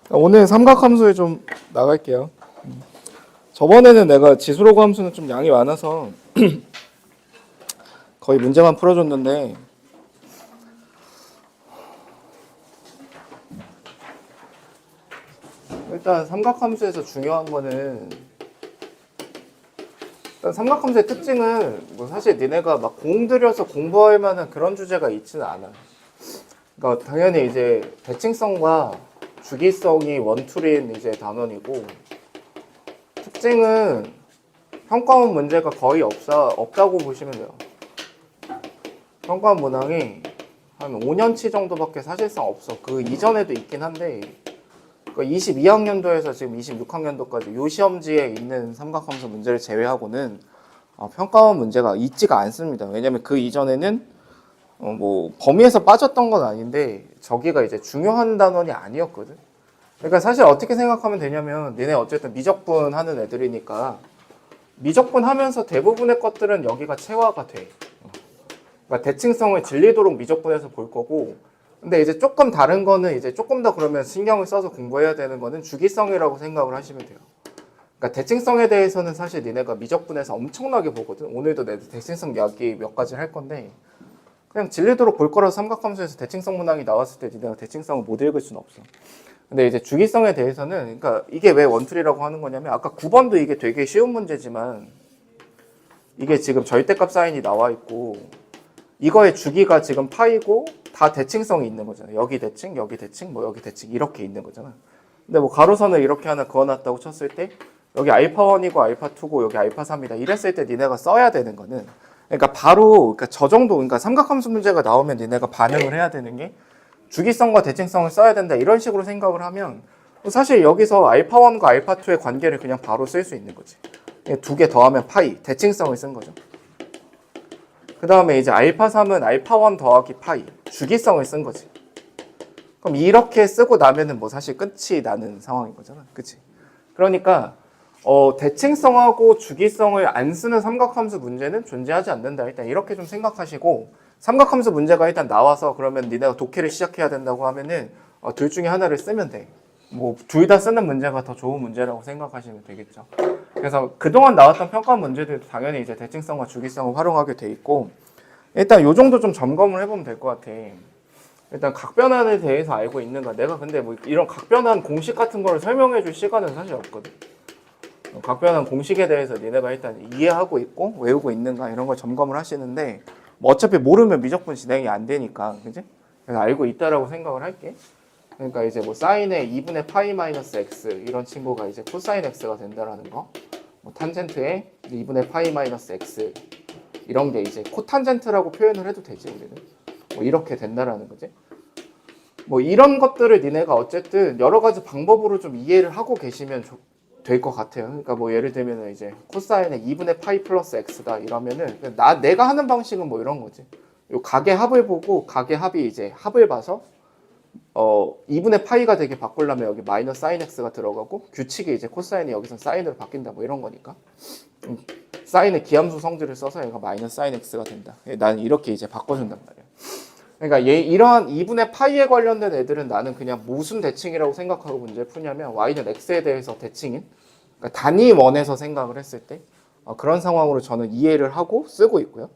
오늘 삼각함수에 좀 나갈게요. 저번에는 내가 지수로그 함수는 좀 양이 많아서 거의 문제만 풀어줬는데 일단 삼각함수에서 중요한 거는 일단 삼각함수의 특징은 뭐 사실 니네가 막 공들여서 공부할 만한 그런 주제가 있지는 않아. 그러니까 당연히 이제 대칭성과 주기성이 원툴인 이제 단원이고 특징은 평가원 문제가 거의 없다고 보시면 돼요. 평가원 문항이 한 5년치 정도밖에 사실상 없어. 그 이전에도 있긴 한데 22학년도에서 지금 26학년도까지 요 시험지에 있는 삼각함수 문제를 제외하고는 평가원 문제가 있지가 않습니다. 왜냐면 그 이전에는 뭐 범위에서 빠졌던 건 아닌데 저기가 이제 중요한 단원이 아니었거든. 그러니까 사실 어떻게 생각하면 되냐면 니네 어쨌든 미적분 하는 애들이니까 미적분 하면서 대부분의 것들은 여기가 체화가 돼. 그러니까 대칭성을 질리도록 미적분해서 볼 거고, 근데 이제 조금 다른 거는 이제 조금 더 그러면 신경을 써서 공부해야 되는 거는 주기성이라고 생각을 하시면 돼요. 그러니까 대칭성에 대해서는 사실 니네가 미적분해서 엄청나게 보거든. 오늘도 내 대칭성 이야기 몇 가지를 할 건데 그냥 질리도록 볼 거라서 삼각함수에서 대칭성 문항이 나왔을 때 니네가 대칭성을 못 읽을 수는 없어. 근데 이제 주기성에 대해서는 그러니까 이게 왜 원툴이라고 하는 거냐면 아까 9번도 이게 되게 쉬운 문제지만 이게 지금 절대값 사인이 나와 있고 이거의 주기가 지금 파이고 다 대칭성이 있는 거잖아. 여기 대칭, 여기 대칭, 뭐 여기 대칭 이렇게 있는 거잖아. 근데 뭐 가로선을 이렇게 하나 그어놨다고 쳤을 때 여기 알파1이고 알파2고 여기 알파3이다 이랬을 때 니네가 써야 되는 거는 그러니까 바로 그러니까 저 정도 그러니까 삼각함수 문제가 나오면 니네가 반응을 해야 되는 게 주기성과 대칭성을 써야 된다 이런 식으로 생각을 하면 사실 여기서 알파1과 알파2의 관계를 그냥 바로 쓸 수 있는 거지. 두 개 더하면 파이 대칭성을 쓴 거죠. 그 다음에 이제 알파3은 알파1 더하기 파이 주기성을 쓴 거지. 그럼 이렇게 쓰고 나면은 뭐 사실 끝이 나는 상황인 거잖아. 그치? 그러니까 대칭성하고 주기성을 안 쓰는 삼각함수 문제는 존재하지 않는다. 일단 이렇게 좀 생각하시고 삼각함수 문제가 일단 나와서 그러면 니네가 독해를 시작해야 된다고 하면은 둘 중에 하나를 쓰면 돼. 뭐 둘 다 쓰는 문제가 더 좋은 문제라고 생각하시면 되겠죠. 그래서 그동안 나왔던 평가 문제들도 당연히 이제 대칭성과 주기성을 활용하게 돼 있고 일단 요 정도 좀 점검을 해보면 될 것 같아. 일단 각변환에 대해서 알고 있는가? 내가 근데 뭐 이런 각변환 공식 같은 걸 설명해 줄 시간은 사실 없거든. 각변환 공식에 대해서 니네가 일단 이해하고 있고 외우고 있는가 이런 걸 점검을 하시는데 뭐 어차피 모르면 미적분 진행이 안 되니까 그지? 그래서 알고 있다라고 생각을 할게. 그러니까 이제 뭐 사인의 2분의 파이 마이너스 x 이런 친구가 이제 코사인 x가 된다라는 거. 뭐 탄젠트의 2분의 파이 마이너스 x 이런 게 이제 코탄젠트라고 표현을 해도 되지 우리는. 뭐 이렇게 된다라는 거지. 뭐 이런 것들을 니네가 어쨌든 여러 가지 방법으로 좀 이해를 하고 계시면 될 것 같아요. 그러니까 뭐 예를 들면 이제 코사인의 2분의 파이 플러스 x다 이러면은 내가 하는 방식은 뭐 이런 거지. 요 각의 합을 보고 각의 합이 이제 합을 봐서 2분의 파이가 되게 바꾸려면 여기 마이너스 사인 x가 들어가고 규칙이 이제 코사인이 여기서 사인으로 바뀐다 뭐 이런 거니까 사인의 기함수 성질을 써서 얘가 마이너스 사인 x가 된다. 나는 이렇게 이제 바꿔준단 말이야. 그러니까 이러한 2분의 파이에 관련된 애들은 나는 그냥 무슨 대칭이라고 생각하고 문제를 푸냐면 y는 x에 대해서 대칭인 그러니까 단위 원에서 생각을 했을 때 그런 상황으로 저는 이해를 하고 쓰고 있고요.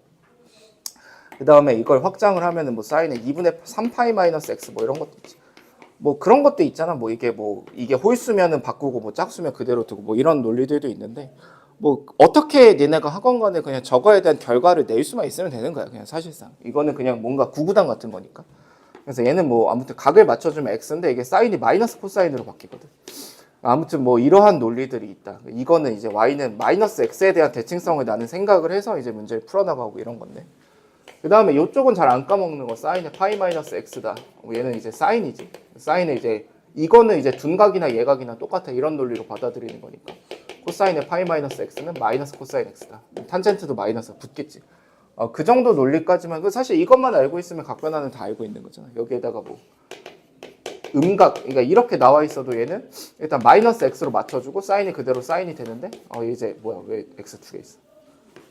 그 다음에 이걸 확장을 하면은 뭐 사인의 2분의 3파이 마이너스 x 뭐 이런 것도 있지. 뭐 그런 것도 있잖아. 뭐 이게 홀수면은 바꾸고 뭐 짝수면 그대로 두고 뭐 이런 논리들도 있는데 뭐 어떻게 니네가 학원 간에 그냥 저거에 대한 결과를 낼 수만 있으면 되는 거야. 그냥 사실상 이거는 그냥 뭔가 구구단 같은 거니까. 그래서 얘는 뭐 아무튼 각을 맞춰주면 x인데 이게 사인이 마이너스 코사인으로 바뀌거든. 아무튼 뭐 이러한 논리들이 있다. 이거는 이제 y는 마이너스 x에 대한 대칭성을 나는 생각을 해서 이제 문제를 풀어나가고 이런 건데. 그 다음에 이쪽은 잘 안 까먹는 거 사인의 파이 마이너스 x다. 얘는 이제 사인이지. 사인은 이제 이거는 이제 둔각이나 예각이나 똑같아. 이런 논리로 받아들이는 거니까. 코사인의 파이 마이너스 x는 마이너스 코사인 x다. 탄젠트도 마이너스 붙겠지. 그 정도 논리까지만 사실 이것만 알고 있으면 각변환은 다 알고 있는 거잖아. 여기에다가 뭐 음각 그러니까 이렇게 나와 있어도 얘는 일단 마이너스 x로 맞춰주고 사인이 그대로 사인이 되는데 이제 뭐야 왜 x 두 개 있어?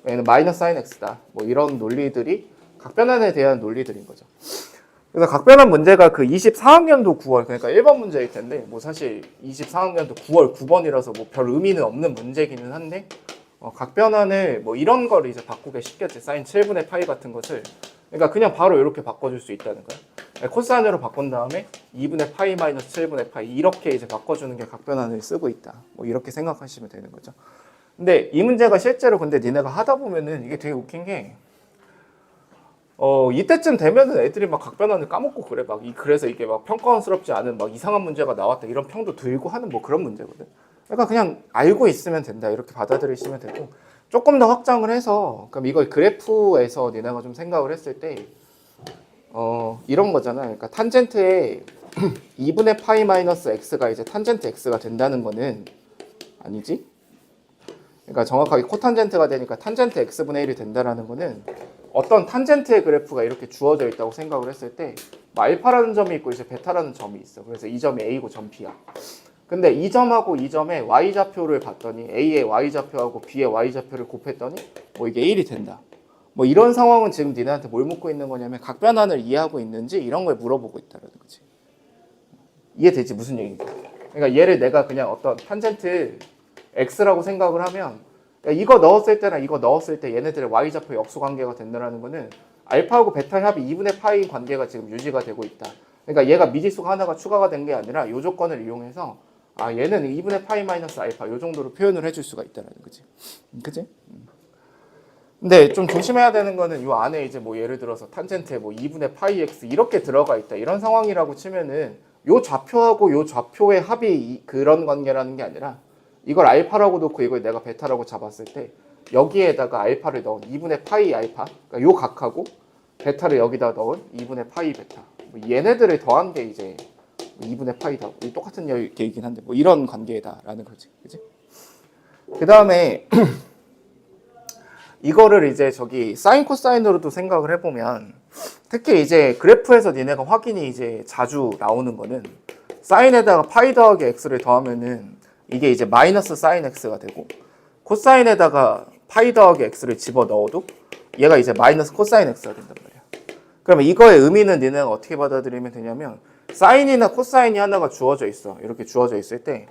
얘는 마이너스 사인 x다. 뭐 이런 논리들이 각변환에 대한 논리들인 거죠. 그래서 각변환 문제가 그 24학년도 9월, 그러니까 1번 문제일 텐데, 뭐 사실 24학년도 9월 9번이라서 뭐 별 의미는 없는 문제기는 한데, 각변환을 뭐 이런 거를 이제 바꾸기 쉽겠지. 사인 7분의 파이 같은 것을. 그러니까 그냥 바로 이렇게 바꿔줄 수 있다는 거야. 코사인으로 바꾼 다음에 2분의 파이 마이너스 7분의 파이 이렇게 이제 바꿔주는 게 각변환을 쓰고 있다. 뭐 이렇게 생각하시면 되는 거죠. 근데 이 문제가 실제로 근데 니네가 하다 보면은 이게 되게 웃긴 게, 이때쯤 되면은 애들이 막 각변환을 까먹고 그래. 그래서 이게 막 평가원스럽지 않은 막 이상한 문제가 나왔다. 이런 평도 들고 하는 뭐 그런 문제거든. 그러니까 그냥 알고 있으면 된다. 이렇게 받아들이시면 되고, 조금 더 확장을 해서, 그럼 이걸 그래프에서 니네가 좀 생각을 했을 때, 이런 거잖아. 그러니까 탄젠트에 2분의 파이 마이너스 x가 이제 탄젠트 x가 된다는 거는 아니지? 그러니까 정확하게 코탄젠트가 되니까 탄젠트 x분의 1이 된다는 거는 어떤 탄젠트의 그래프가 이렇게 주어져 있다고 생각을 했을 때 알파라는 점이 있고 이제 베타라는 점이 있어. 그래서 이 점이 A고 점 B야. 근데 이 점하고 이 점의 Y좌표를 봤더니 A의 Y좌표하고 B의 Y좌표를 곱했더니 뭐 이게 1이 된다. 뭐 이런 상황은 지금 니네한테 뭘 묻고 있는 거냐면 각변환을 이해하고 있는지 이런 걸 물어보고 있다는 거지. 이해되지? 무슨 얘기인지. 그러니까 얘를 내가 그냥 어떤 탄젠트 X라고 생각을 하면 이거 넣었을 때랑 이거 넣었을 때 얘네들의 Y좌표 역수 관계가 된다는 거는 알파하고 베타 합이 2분의 파이 관계가 지금 유지가 되고 있다. 그러니까 얘가 미지수가 하나가 추가가 된 게 아니라 이 조건을 이용해서 얘는 2분의 파이 마이너스 알파 이 정도로 표현을 해줄 수가 있다는 거지. 그치? 근데 좀 조심해야 되는 거는 이 안에 이제 뭐 예를 들어서 탄젠트에 뭐 2분의 파이 x 이렇게 들어가 있다. 이런 상황이라고 치면은 요 좌표하고 요 좌표의 합이 그런 관계라는 게 아니라 이걸 알파라고 놓고 이걸 내가 베타라고 잡았을 때 여기에다가 알파를 넣은 2분의 파이 알파, 그러니까 요 각하고 베타를 여기다 넣은 2분의 파이 베타. 뭐 얘네들을 더한 게 이제 2분의 파이다. 똑같은 얘기긴 한데 뭐 이런 관계다라는 거지. 그치? 그 다음에 이거를 이제 저기 사인 코사인으로도 생각을 해보면 특히 이제 그래프에서 니네가 확인이 이제 자주 나오는 거는 사인에다가 파이 더하기 x를 더하면은 이게 이제 마이너스 사인 x가 되고 코사인에다가 파이 더하기 x를 집어 넣어도 얘가 이제 마이너스 코사인 x가 된단 말이야. 그러면 이거의 의미는 니네가 어떻게 받아들이면 되냐면 사인이나 코사인이 하나가 주어져 있어. 이렇게 주어져 있을 때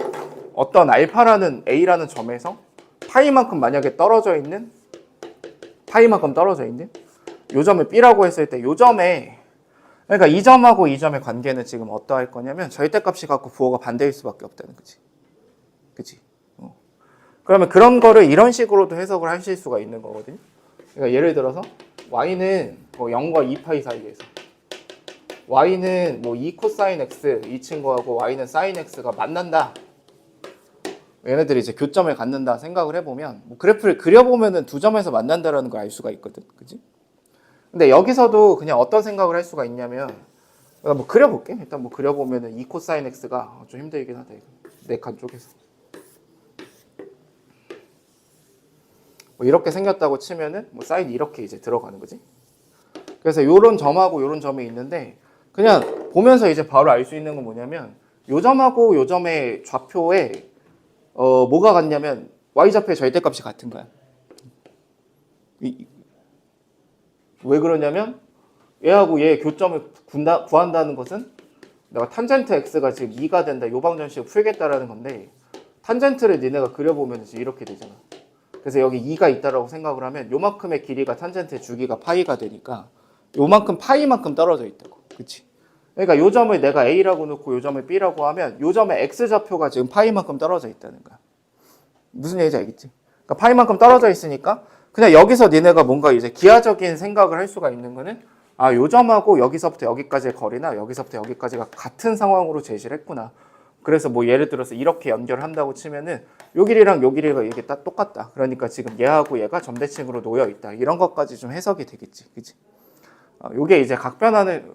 어떤 알파라는 a라는 점에서 파이만큼 만약에 떨어져 있는 요 점을 b라고 했을 때 요 점에 그러니까 이 점하고 이 점의 관계는 지금 어떠할 거냐면 절대값이 갖고 부호가 반대일 수밖에 없다는 거지. 그치? 그러면 그런 거를 이런 식으로도 해석을 하실 수가 있는 거거든요. 그러니까 예를 들어서 y는 뭐 0과 2파이 사이에서 y는 뭐 2 코사인 x 이 친구하고 y는 사인 x가 만난다. 얘네들이 이제 교점을 갖는다 생각을 해보면 뭐 그래프를 그려보면은 두 점에서 만난다라는 걸 알 수가 있거든. 그치? 근데 여기서도 그냥 어떤 생각을 할 수가 있냐면 내가 뭐 그려볼게. 일단 뭐 그려보면은 2 코사인 x가 좀 힘들긴 하다 이거. 내 칸 쪽에서 뭐 이렇게 생겼다고 치면은 뭐 사인이 이렇게 이제 들어가는 거지. 그래서 요런 점하고 요런 점이 있는데 그냥 보면서 이제 바로 알 수 있는 건 뭐냐면 요 점하고 요 점의 좌표에 뭐가 같냐면 y좌표의 절대값이 같은 거야. 왜 그러냐면 얘하고 얘 교점을 구한다는 것은 내가 탄젠트 x가 지금 2가 된다. 요 방정식을 풀겠다라는 건데 탄젠트를 니네가 그려보면 이렇게 되잖아. 그래서 여기 2가 있다라고 생각을 하면 요만큼의 길이가 탄젠트의 주기가 파이가 되니까 요만큼 파이만큼 떨어져 있다고. 그치? 그러니까 요 점을 내가 a라고 놓고 요 점을 b라고 하면 요 점의 x좌표가 지금 파이만큼 떨어져 있다는 거야. 무슨 얘기인지 알겠지? 그러니까 파이만큼 떨어져 있으니까 그냥 여기서 니네가 뭔가 이제 기하적인 생각을 할 수가 있는 거는 요 점하고 여기서부터 여기까지의 거리나 여기서부터 여기까지가 같은 상황으로 제시를 했구나. 그래서 뭐 예를 들어서 이렇게 연결한다고 치면은 요 길이랑 요 길이가 이게 딱 똑같다. 그러니까 지금 얘하고 얘가 점대칭으로 놓여 있다. 이런 것까지 좀 해석이 되겠지. 그치? 요게 이제 각변환을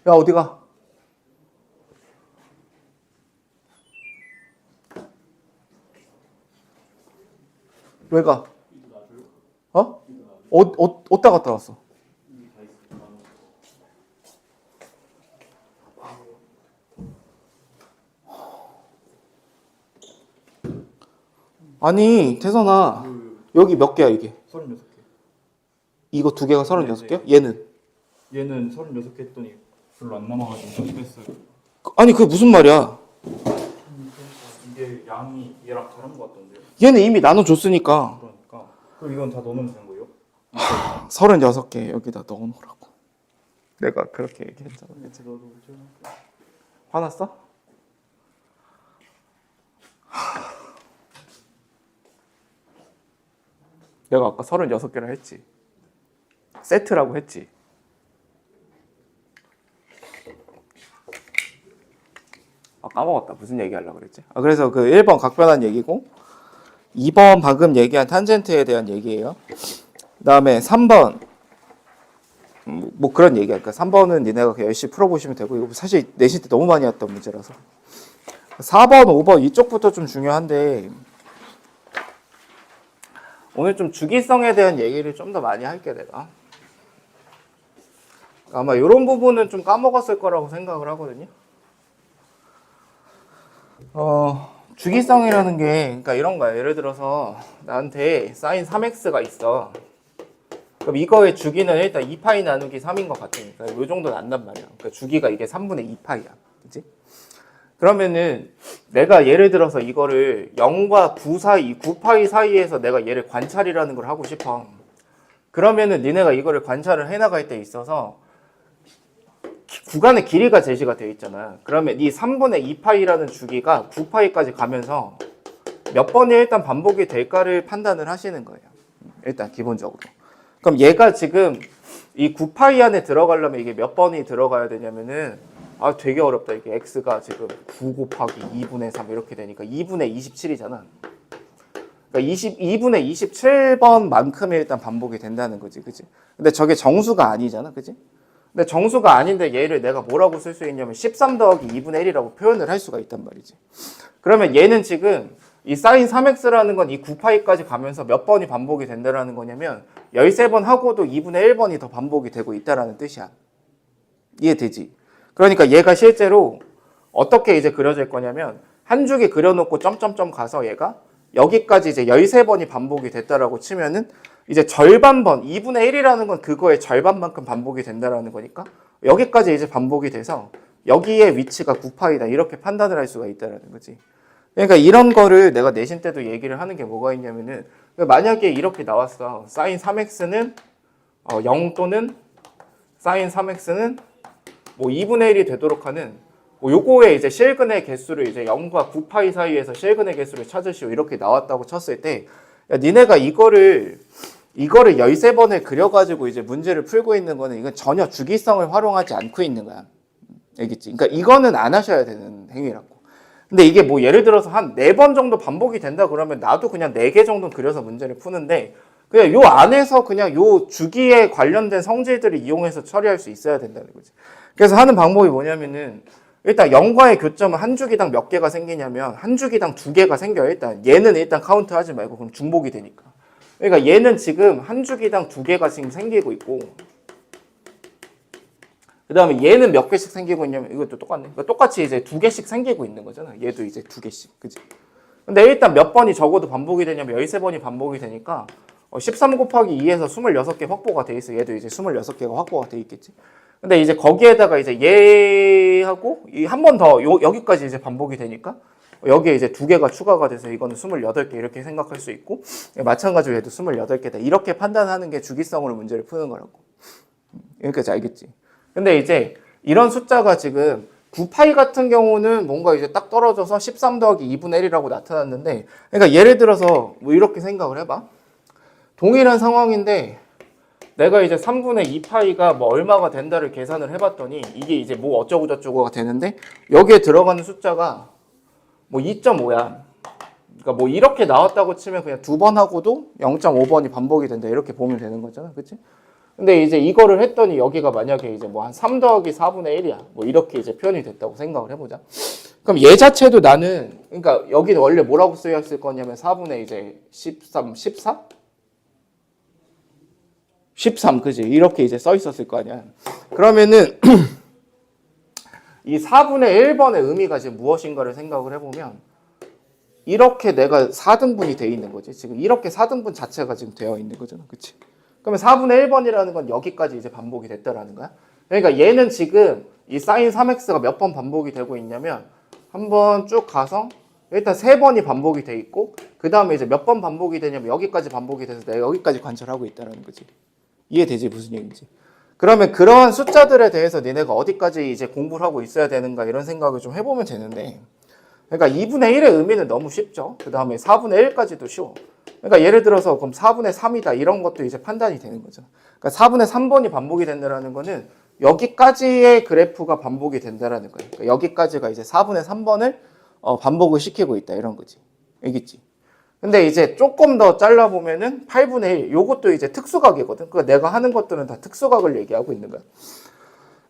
야 어디가? 왜 가? 어디다 갔다 왔어? 아니 태선아 여기 몇 개야 이게? 36개. 이거 두 개가 36개요? 네. 얘는 36개 했더니 별로 안 남아가지고 뺐어요. 아니 그게 무슨 말이야? 이게 양이 얘랑 다른 것 같던데요. 얘는 이미 나눠줬으니까. 그러니까 그럼 이건 다 넣으면 되는 거예요? 36개 여기다 넣어놓으라고. 내가 그렇게 얘기했잖아. 그치? 화났어? 내가 아까 36개라 했지. 세트라고 했지. 까먹었다. 무슨 얘기하려고 그랬지? 그래서 그 1번 각변한 얘기고 2번 방금 얘기한 탄젠트에 대한 얘기예요. 그 다음에 3번 뭐 그런 얘기야. 그러니까 3번은 니네가 그냥 열심히 풀어보시면 되고 이거 사실 내신 때 너무 많이 왔던 문제라서 4번, 5번 이쪽부터 좀 중요한데 오늘 좀 주기성에 대한 얘기를 좀 더 많이 할게 내가. 아마 이런 부분은 좀 까먹었을 거라고 생각을 하거든요. 주기성이라는 게 그러니까 이런 거야. 예를 들어서 나한테 사인 3x가 있어. 그럼 이거의 주기는 일단 2파이 나누기 3인 것 같으니까 이 정도는 안단 말이야. 그러니까 주기가 이게 3분의 2파이야. 그치? 그러면은 내가 예를 들어서 이거를 0과 9 사이, 9파이 사이에서 내가 얘를 관찰이라는 걸 하고 싶어. 그러면은 니네가 이거를 관찰을 해나갈 때 있어서 구간의 길이가 제시가 되어 있잖아. 그러면 이 3분의 2파이라는 주기가 9파이까지 가면서 몇 번이 일단 반복이 될까를 판단을 하시는 거예요. 일단 기본적으로. 그럼 얘가 지금 이 9파이 안에 들어가려면 이게 몇 번이 들어가야 되냐면은 되게 어렵다. 이게 x가 지금 9 곱하기 2분의 3 이렇게 되니까 2분의 27이잖아. 그러니까 2분의 27번만큼이 일단 반복이 된다는 거지. 그치? 근데 저게 정수가 아니잖아. 그치? 근데 정수가 아닌데 얘를 내가 뭐라고 쓸 수 있냐면 13 더하기 2분의 1이라고 표현을 할 수가 있단 말이지. 그러면 얘는 지금 이 사인 3x라는 건 이 9파이까지 가면서 몇 번이 반복이 된다라는 거냐면 13번 하고도 2분의 1번이 더 반복이 되고 있다라는 뜻이야. 이해되지? 그러니까 얘가 실제로 어떻게 이제 그려질 거냐면 한 줄기 그려놓고 점점점 가서 얘가 여기까지 이제 13번이 반복이 됐다라고 치면은 이제 절반번 2분의 1이라는 건 그거의 절반만큼 반복이 된다라는 거니까 여기까지 이제 반복이 돼서 여기에 위치가 9파이다 이렇게 판단을 할 수가 있다라는 거지. 그러니까 이런 거를 내가 내신 때도 얘기를 하는 게 뭐가 있냐면은 만약에 이렇게 나왔어. 사인 3x는 0 또는 사인 3x는 뭐 2분의 1이 되도록 하는 뭐 요거의 이제 실근의 개수를 이제 0과 9파이 사이에서 실근의 개수를 찾으시오 이렇게 나왔다고 쳤을 때 야, 니네가 이거를 13번을 그려가지고 이제 문제를 풀고 있는 거는 이건 전혀 주기성을 활용하지 않고 있는 거야. 알겠지? 그러니까 이거는 안 하셔야 되는 행위라고. 근데 이게 뭐 예를 들어서 한 4번 정도 반복이 된다 그러면 나도 그냥 4개 정도 그려서 문제를 푸는데 그냥 요 안에서 그냥 요 주기에 관련된 성질들을 이용해서 처리할 수 있어야 된다는 거지. 그래서 하는 방법이 뭐냐면은 일단 0과의 교점은 한 주기당 몇 개가 생기냐면 한 주기당 2개가 생겨요. 얘는 일단 카운트 하지 말고 그럼 중복이 되니까. 그러니까 얘는 지금 한 주기당 2개가 지금 생기고 있고 그 다음에 얘는 몇 개씩 생기고 있냐면 이것도 똑같네. 그러니까 똑같이 이제 2개씩 생기고 있는 거잖아. 얘도 이제 2개씩. 그치? 근데 일단 몇 번이 적어도 반복이 되냐면 13번이 반복이 되니까 13 곱하기 2에서 26개 확보가 돼 있어. 얘도 이제 26개가 확보가 돼 있겠지. 근데 이제 거기에다가 이제 얘하고 한 번 더 여기까지 이제 반복이 되니까 여기에 이제 2개가 추가가 돼서 이거는 28개 이렇게 생각할 수 있고 마찬가지로 얘도 28개다. 이렇게 판단하는 게 주기성으로 문제를 푸는 거라고. 여기까지 알겠지? 근데 이제 이런 숫자가 지금 9파이 같은 경우는 뭔가 이제 딱 떨어져서 13 더하기 2분의 1이라고 나타났는데 그러니까 예를 들어서 뭐 이렇게 생각을 해봐. 동일한 상황인데 내가 이제 3분의 2파이가 뭐 얼마가 된다를 계산을 해봤더니 이게 이제 뭐 어쩌고 저쩌고가 되는데 여기에 들어가는 숫자가 뭐 2.5야. 그러니까 뭐 이렇게 나왔다고 치면 그냥 2번 하고도 0.5번이 반복이 된다 이렇게 보면 되는 거잖아. 그치? 근데 이제 이거를 했더니 여기가 만약에 이제 뭐 한 3 더하기 4분의 1이야. 뭐 이렇게 이제 표현이 됐다고 생각을 해보자. 그럼 얘 자체도 나는 그러니까 여기는 원래 뭐라고 쓰였을 거냐면 4분의 이제 13, 14? 13, 그지? 이렇게 이제 써 있었을 거 아니야. 그러면은 이 4분의 1번의 의미가 지금 무엇인가를 생각을 해보면 이렇게 내가 4등분이 돼 있는 거지. 지금 이렇게 4등분 자체가 지금 되어 있는 거잖아. 그치? 그러면 4분의 1번이라는 건 여기까지 이제 반복이 됐다라는 거야. 그러니까 얘는 지금 이 sin 3x가 몇 번 반복이 되고 있냐면 한번 쭉 가서 일단 3번이 반복이 돼 있고 그 다음에 이제 몇 번 반복이 되냐면 여기까지 반복이 돼서 내가 여기까지 관찰하고 있다는 거지. 이해되지? 무슨 얘기인지. 그러면 그러한 숫자들에 대해서 니네가 어디까지 이제 공부를 하고 있어야 되는가 이런 생각을 좀 해보면 되는데 그러니까 2분의 1의 의미는 너무 쉽죠. 그 다음에 4분의 1까지도 쉬워. 그러니까 예를 들어서 그럼 4분의 3이다 이런 것도 이제 판단이 되는 거죠. 그러니까 4분의 3번이 반복이 된다는 거는 여기까지의 그래프가 반복이 된다는 거예요. 그러니까 여기까지가 이제 4분의 3번을 반복을 시키고 있다 이런 거지. 알겠지? 근데 이제 조금 더 잘라보면은 8분의 1 요것도 이제 특수각이거든. 그러니까 내가 하는 것들은 다 특수각을 얘기하고 있는 거야.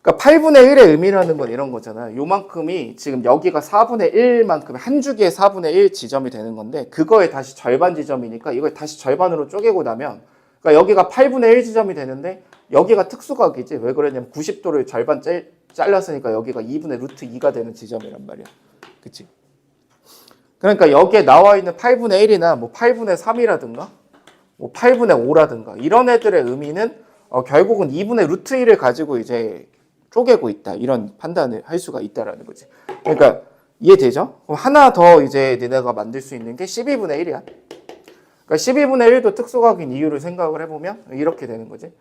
그러니까 8분의 1의 의미라는 건 이런 거잖아. 요만큼이 지금 여기가 4분의 1만큼 한 주기에 4분의 1 지점이 되는 건데 그거에 다시 절반 지점이니까 이걸 다시 절반으로 쪼개고 나면 그러니까 여기가 8분의 1 지점이 되는데 여기가 특수각이지. 왜 그러냐면 90도를 절반 잘랐으니까 여기가 2분의 루트 2가 되는 지점이란 말이야. 그치? 그러니까 여기에 나와 있는 8분의 1이나 뭐 8분의 3이라든가 뭐 8분의 5라든가 이런 애들의 의미는 결국은 2분의 루트 1을 가지고 이제 쪼개고 있다. 이런 판단을 할 수가 있다라는 거지. 그러니까 이해되죠? 그럼 하나 더 이제 니네가 만들 수 있는 게 12분의 1이야. 그러니까 12분의 1도 특수각인 이유를 생각을 해보면 이렇게 되는 거지.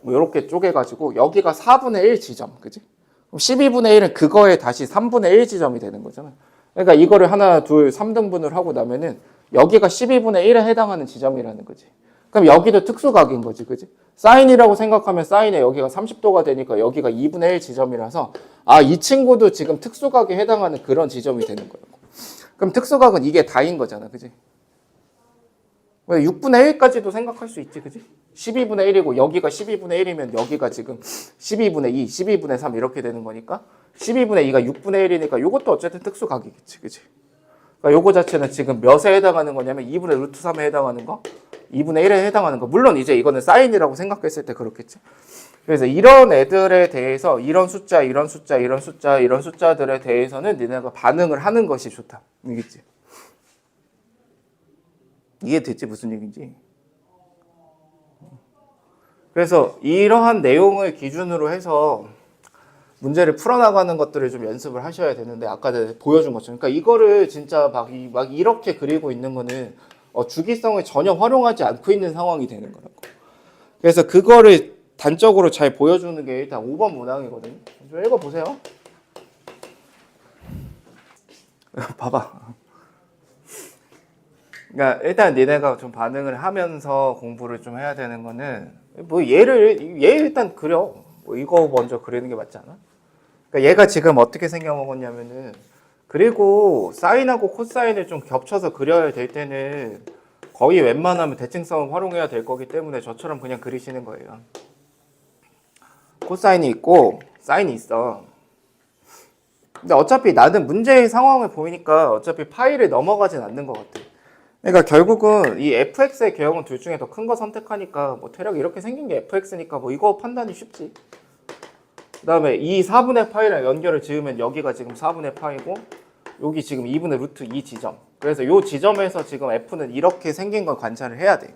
뭐 이렇게 쪼개가지고 여기가 4분의 1 지점, 그지? 그럼 12분의 1은 그거에 다시 3분의 1 지점이 되는 거잖아. 그러니까 이거를 하나, 둘, 3등분을 하고 나면은 여기가 12분의 1에 해당하는 지점이라는 거지. 그럼 여기도 특수각인 거지, 그지? 사인이라고 생각하면 사인에 여기가 30도가 되니까 여기가 2분의 1 지점이라서 아, 이 친구도 지금 특수각에 해당하는 그런 지점이 되는 거라고. 그럼 특수각은 이게 다인 거잖아, 그지? 6분의 1까지도 생각할 수 있지, 그지? 12분의 1이고 여기가 12분의 1이면 여기가 지금 12분의 2, 12분의 3 이렇게 되는 거니까 12분의 2가 6분의 1이니까 이것도 어쨌든 특수각이겠지, 그지? 그러니까 요거 자체는 지금 몇에 해당하는 거냐면 2분의 루트 3에 해당하는 거, 2분의 1에 해당하는 거. 물론 이제 이거는 사인이라고 생각했을 때 그렇겠지. 그래서 이런 애들에 대해서 이런 숫자, 이런 숫자, 이런 숫자, 이런 숫자들에 대해서는 니네가 반응을 하는 것이 좋다. 알겠지? 이해됐지? 무슨 얘기인지? 그래서 이러한 내용을 기준으로 해서 문제를 풀어나가는 것들을 좀 연습을 하셔야 되는데 아까 보여준 것처럼 그러니까 이거를 진짜 막 이렇게 그리고 있는 거는 주기성을 전혀 활용하지 않고 있는 상황이 되는 거라고. 그래서 그거를 단적으로 잘 보여주는 게 일단 5번 문항이거든요. 좀 읽어보세요. 봐봐. 그러니까 일단 니네가 좀 반응을 하면서 공부를 좀 해야 되는 거는 뭐 얘 일단 그려. 뭐 이거 먼저 그리는 게 맞지 않아? 그러니까 얘가 지금 어떻게 생겨먹었냐면은 그리고 사인하고 코사인을 좀 겹쳐서 그려야 될 때는 거의 웬만하면 대칭성을 활용해야 될 거기 때문에 저처럼 그냥 그리시는 거예요. 코사인이 있고 사인이 있어. 근데 어차피 나는 문제의 상황을 보이니까 어차피 파이를 넘어가진 않는 것 같아. 그러니까 결국은 이 fx의 개형은 둘 중에 더 큰 거 선택하니까 뭐 대략 이렇게 생긴 게 fx니까 뭐 이거 판단이 쉽지. 그 다음에 이 4분의 파이랑 연결을 지으면 여기가 지금 4분의 파이고 여기 지금 2분의 루트 2 지점. 그래서 이 지점에서 지금 f는 이렇게 생긴 걸 관찰을 해야 돼.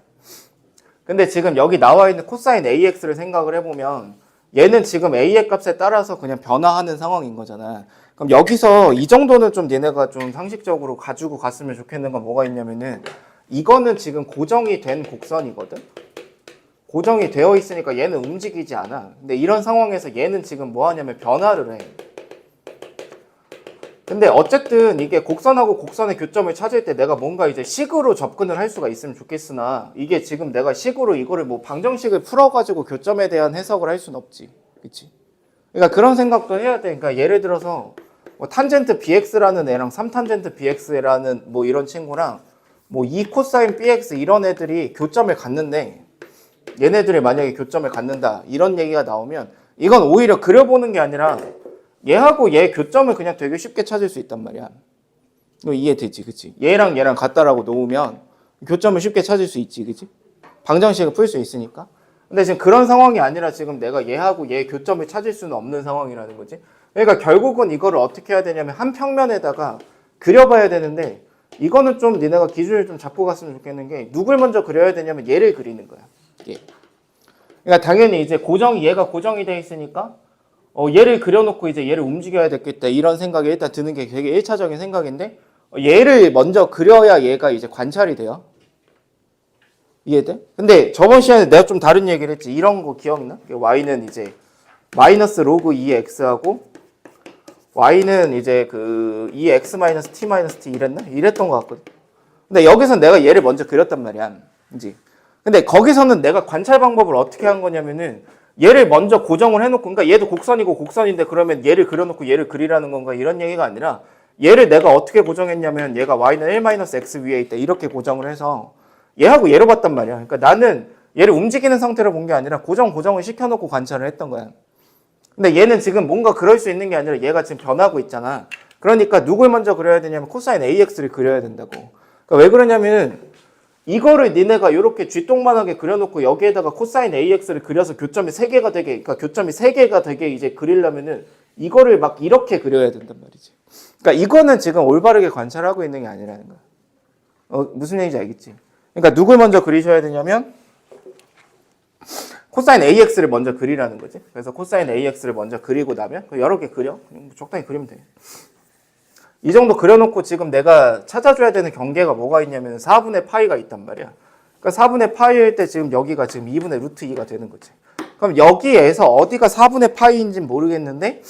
근데 지금 여기 나와 있는 코사인 ax를 생각을 해보면 얘는 지금 a의 값에 따라서 그냥 변화하는 상황인 거잖아. 그럼 여기서 이 정도는 좀 얘네가 좀 상식적으로 가지고 갔으면 좋겠는 건 뭐가 있냐면은 이거는 지금 고정이 된 곡선이거든. 고정이 되어 있으니까 얘는 움직이지 않아. 근데 이런 상황에서 얘는 지금 뭐 하냐면 변화를 해. 근데 어쨌든 이게 곡선하고 곡선의 교점을 찾을 때 내가 뭔가 이제 식으로 접근을 할 수가 있으면 좋겠으나 이게 지금 내가 식으로 이거를 뭐 방정식을 풀어가지고 교점에 대한 해석을 할 수는 없지. 그치? 그러니까 그런 생각도 해야 돼. 그러니까 예를 들어서 뭐 탄젠트 bx라는 애랑 3탄젠트 bx라는 뭐 이런 친구랑 뭐 2 코사인 bx 이런 애들이 교점을 갖는데 얘네들이 만약에 교점을 갖는다 이런 얘기가 나오면 이건 오히려 그려보는 게 아니라 얘하고 얘 교점을 그냥 되게 쉽게 찾을 수 있단 말이야. 이거 이해되지, 그치? 얘랑 얘랑 같다라고 놓으면 교점을 쉽게 찾을 수 있지, 그치? 방정식을 풀 수 있으니까. 근데 지금 그런 상황이 아니라 지금 내가 얘하고 얘 교점을 찾을 수는 없는 상황이라는 거지. 그러니까 결국은 이거를 어떻게 해야 되냐면 한 평면에다가 그려봐야 되는데 이거는 좀 니네가 기준을 좀 잡고 갔으면 좋겠는 게 누굴 먼저 그려야 되냐면 얘를 그리는 거야. 얘. 그러니까 당연히 이제 얘가 고정이 돼 있으니까 얘를 그려놓고 이제 얘를 움직여야 되겠다 이런 생각이 일단 드는 게 되게 1차적인 생각인데 얘를 먼저 그려야 얘가 이제 관찰이 돼요. 이해돼? 근데 저번 시간에 내가 좀 다른 얘기를 했지. 이런 거 기억나? y는 이제 마이너스 로그 2x하고 y는 이제 그 2x 마이너스 t 마이너스 t 이랬나? 이랬던 것 같거든. 근데 여기서 내가 얘를 먼저 그렸단 말이야. 이제. 근데 거기서는 내가 관찰 방법을 어떻게 한 거냐면은 얘를 먼저 고정을 해놓고, 그러니까 얘도 곡선이고 곡선인데 그러면 얘를 그려놓고 얘를 그리라는 건가 이런 얘기가 아니라 얘를 내가 어떻게 고정했냐면 얘가 y는 1-x 위에 있다 이렇게 고정을 해서 얘하고 얘로 봤단 말이야. 그러니까 나는 얘를 움직이는 상태로 본 게 아니라 고정을 시켜놓고 관찰을 했던 거야. 근데 얘는 지금 뭔가 그럴 수 있는 게 아니라 얘가 지금 변하고 있잖아. 그러니까 누굴 먼저 그려야 되냐면 코사인 AX를 그려야 된다고. 그러니까 왜 그러냐면은 이거를 니네가 이렇게 쥐똥만하게 그려놓고 여기에다가 코사인 AX를 그려서 교점이 3개가 되게, 그러니까 교점이 3개가 되게 이제 그리려면은 이거를 막 이렇게 그려야 된단 말이지. 그러니까 이거는 지금 올바르게 관찰하고 있는 게 아니라는 거야. 무슨 얘기인지 알겠지? 그러니까 누굴 먼저 그리셔야 되냐면 코사인 AX를 먼저 그리라는 거지. 그래서 코사인 AX를 먼저 그리고 나면 여러 개 그려. 그냥 적당히 그리면 돼. 이 정도 그려놓고 지금 내가 찾아줘야 되는 경계가 뭐가 있냐면 4분의 파이가 있단 말이야. 그러니까 4분의 파이일 때 지금 여기가 지금 2분의 루트 2가 되는 거지. 그럼 여기에서 어디가 4분의 파이인지는 모르겠는데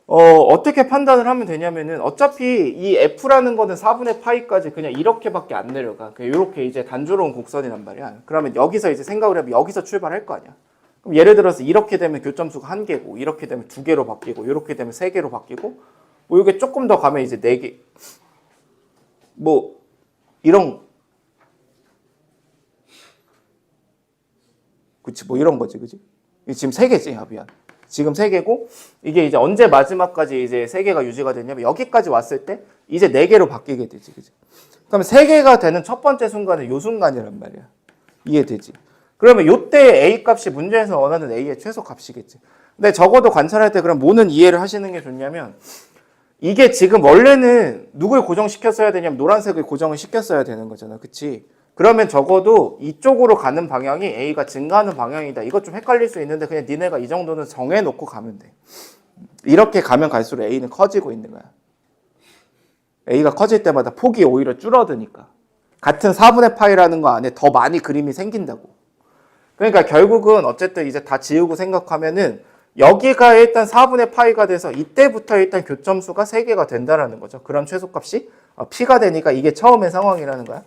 어떻게 판단을 하면 되냐면은 어차피 이 F라는 거는 4분의 파이까지 그냥 이렇게밖에 안 내려가. 그냥 이렇게 이제 단조로운 곡선이란 말이야. 그러면 여기서 이제 생각을 해보면 여기서 출발할 거 아니야. 그럼 예를 들어서 이렇게 되면 교점수가 1개고, 이렇게 되면 2개로 바뀌고, 이렇게 되면 3개로 바뀌고, 뭐 이게 조금 더 가면 이제 4개. 뭐 이런, 그치, 뭐 이런 거지, 그치? 지금 3개지, 합이야. 지금 3개고, 이게 이제 언제 마지막까지 이제 3개가 유지가 되냐면 여기까지 왔을 때 이제 4개로 바뀌게 되지, 그치? 그럼 3개가 되는 첫 번째 순간은 요 순간이란 말이야. 이해되지? 그러면 요때 A 값이 문제에서 원하는 A의 최소 값이겠지. 근데 적어도 관찰할 때 그럼 뭐는 이해를 하시는 게 좋냐면 이게 지금 원래는 누굴 고정시켰어야 되냐면 노란색을 고정을 시켰어야 되는 거잖아, 그치? 그러면 적어도 이쪽으로 가는 방향이 A가 증가하는 방향이다. 이것 좀 헷갈릴 수 있는데 그냥 니네가 이 정도는 정해놓고 가면 돼. 이렇게 가면 갈수록 A는 커지고 있는 거야. A가 커질 때마다 폭이 오히려 줄어드니까. 같은 4분의 파이라는 거 안에 더 많이 그림이 생긴다고. 그러니까 결국은 어쨌든 이제 다 지우고 생각하면은 여기가 일단 4분의 파이가 돼서 이때부터 일단 교점수가 3개가 된다라는 거죠. 그럼 최소값이 P가 되니까 이게 처음의 상황이라는 거야.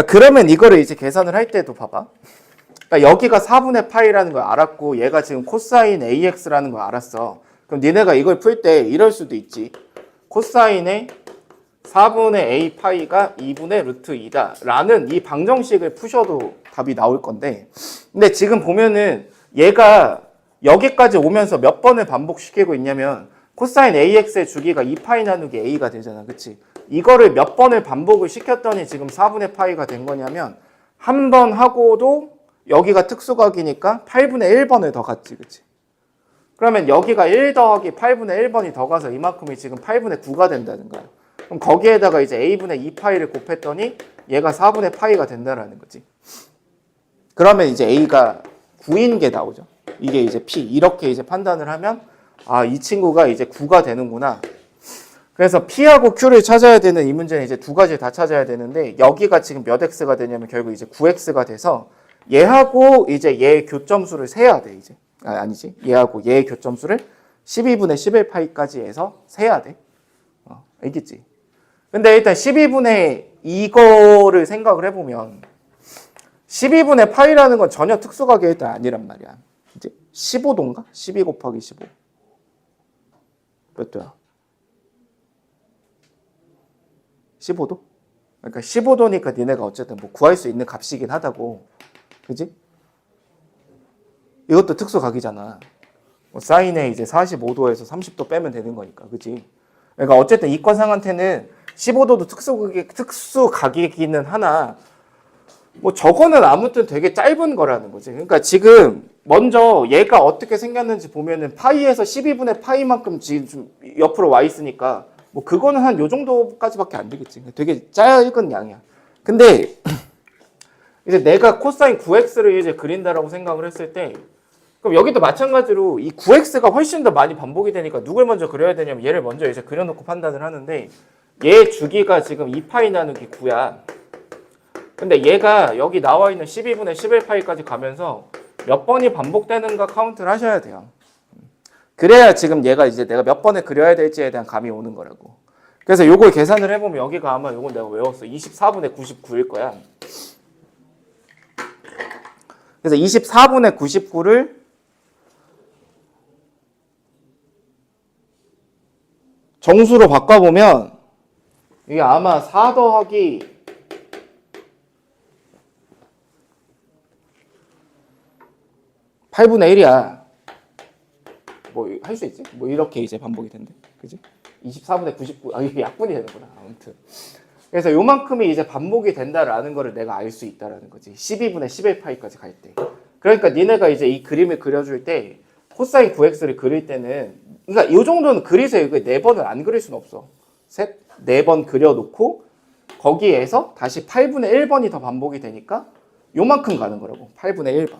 그러면 이거를 이제 계산을 할 때도 봐봐. 그러니까 여기가 4분의 파이라는 걸 알았고 얘가 지금 코사인 AX라는 걸 알았어. 그럼 니네가 이걸 풀 때 이럴 수도 있지. 코사인의 4분의 A 파이가 2분의 루트 2다 라는 이 방정식을 푸셔도 답이 나올 건데, 근데 지금 보면은 얘가 여기까지 오면서 몇 번을 반복시키고 있냐면 코사인 AX의 주기가 2파이 나누기 A가 되잖아, 그치? 이거를 몇 번을 반복을 시켰더니 지금 4분의 파이가 된 거냐면 한 번 하고도 여기가 특수각이니까 8분의 1번을 더 갔지, 그치? 그러면 여기가 1 더하기 8분의 1번이 더 가서 이만큼이 지금 8분의 9가 된다는 거야. 그럼 거기에다가 이제 A분의 2파이를 곱했더니 얘가 4분의 파이가 된다라는 거지. 그러면 이제 A가 9인 게 나오죠. 이게 이제 P. 이렇게 이제 판단을 하면 이 친구가 이제 9가 되는구나. 그래서 P하고 Q를 찾아야 되는 이 문제는 이제 두 가지를 다 찾아야 되는데 여기가 지금 몇 X가 되냐면 결국 이제 9X가 돼서 얘하고 이제 얘의 교점수를 세야 돼, 이제. 아니지. 얘하고 얘의 교점수를 12분의 11파이까지 해서 세야 돼. 알겠지? 근데 일단 12분의 이거를 생각을 해보면 12분의 파이라는 건 전혀 특수각이 일단 아니란 말이야. 이제 15도인가? 12 곱하기 15. 몇 도야? 15도? 그러니까 15도니까 니네가 어쨌든 뭐 구할 수 있는 값이긴 하다고. 그지? 이것도 특수각이잖아. 사인에 이제 45도에서 30도 빼면 되는 거니까. 그지? 그러니까 어쨌든 이과상한테는 15도도 특수각이기는 하나, 뭐 저거는 아무튼 되게 짧은 거라는 거지. 그러니까 지금 먼저 얘가 어떻게 생겼는지 보면은 파이에서 12분의 파이만큼 지금 좀 옆으로 와 있으니까 뭐 그거는 한 요 정도까지밖에 안 되겠지. 되게 짧은 양이야. 근데 이제 내가 코사인 9x를 이제 그린다라고 생각을 했을 때 그럼 여기도 마찬가지로 이 9x가 훨씬 더 많이 반복이 되니까 누굴 먼저 그려야 되냐면 얘를 먼저 이제 그려놓고 판단을 하는데 얘 주기가 지금 2파이 나누기 9야. 근데 얘가 여기 나와 있는 12분의 11파이까지 가면서 몇 번이 반복되는가 카운트를 하셔야 돼요. 그래야 지금 얘가 이제 내가 몇 번을 그려야 될지에 대한 감이 오는 거라고. 그래서 요걸 계산을 해보면 여기가 아마 요건 내가 외웠어. 24분의 99일 거야. 그래서 24분의 99를 정수로 바꿔보면 이게 아마 4 더하기 8분의 1이야. 뭐 할 수 있지? 뭐 이렇게 이제 반복이 된대. 그지? 24분의 99. 아, 이게 약분이 되는구나. 아무튼. 그래서 요만큼이 이제 반복이 된다라는 거를 내가 알 수 있다라는 거지. 12분의 11파이까지 갈 때. 그러니까 니네가 이제 이 그림을 그려줄 때 코사인 9x를 그릴 때는 그러니까 이 정도는 그리세요. 이거 4번을 안 그릴 수는 없어. 4번 그려놓고 거기에서 다시 8분의 1번이 더 반복이 되니까 요만큼 가는 거라고. 8분의 1번.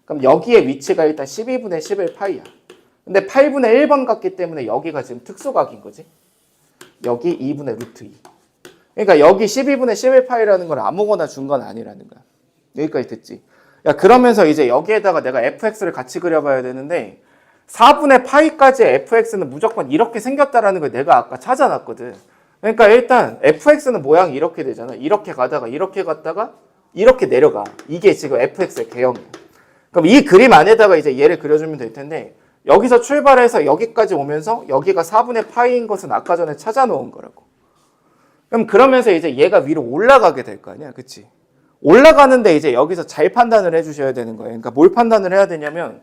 그럼 여기에 위치가 일단 12분의 11파이야. 근데 8분의 1번 같기 때문에 여기가 지금 특수각인 거지. 여기 2분의 루트 2. 그러니까 여기 12분의 11파이라는 걸 아무거나 준 건 아니라는 거야. 여기까지 됐지. 야, 그러면서 이제 여기에다가 내가 fx를 같이 그려봐야 되는데 4분의 파이까지 fx는 무조건 이렇게 생겼다라는 걸 내가 아까 찾아놨거든. 그러니까 일단 fx는 모양이 이렇게 되잖아. 이렇게 가다가 이렇게 갔다가 이렇게 내려가. 이게 지금 fx의 개형이야. 그럼 이 그림 안에다가 이제 얘를 그려주면 될 텐데 여기서 출발해서 여기까지 오면서 여기가 4분의 파이인 것은 아까 전에 찾아놓은 거라고. 그럼 그러면서 이제 얘가 위로 올라가게 될 거 아니야. 그치? 올라가는데 이제 여기서 잘 판단을 해주셔야 되는 거예요. 그러니까 뭘 판단을 해야 되냐면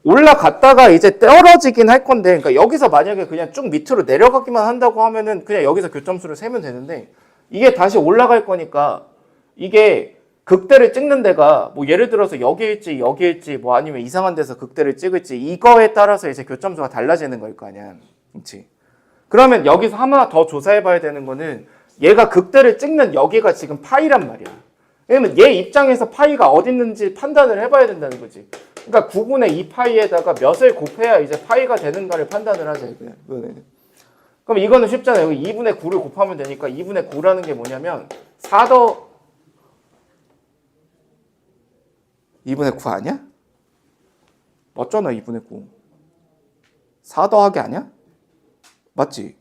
올라갔다가 이제 떨어지긴 할 건데 그러니까 여기서 만약에 그냥 쭉 밑으로 내려가기만 한다고 하면은 그냥 여기서 교점수를 세면 되는데 이게 다시 올라갈 거니까 이게 극대를 찍는 데가 뭐 예를 들어서 여기일지 여기일지 뭐 아니면 이상한 데서 극대를 찍을지 이거에 따라서 이제 교점수가 달라지는 걸 거 아니야. 그렇지? 그러면 여기서 하나 더 조사해 봐야 되는 거는 얘가 극대를 찍는 여기가 지금 파이란 말이야. 왜냐면 얘 입장에서 파이가 어디 있는지 판단을 해봐야 된다는 거지. 그러니까 9분의 2파이에다가 몇을 곱해야 이제 파이가 되는가를 판단을 하자. 이거는. 그럼 이거는 쉽잖아요. 여기 2분의 9를 곱하면 되니까 2분의 9라는 게 뭐냐면 2분의 9 아니야? 맞잖아. 2분의 9. 4 더하기 아니야? 맞지?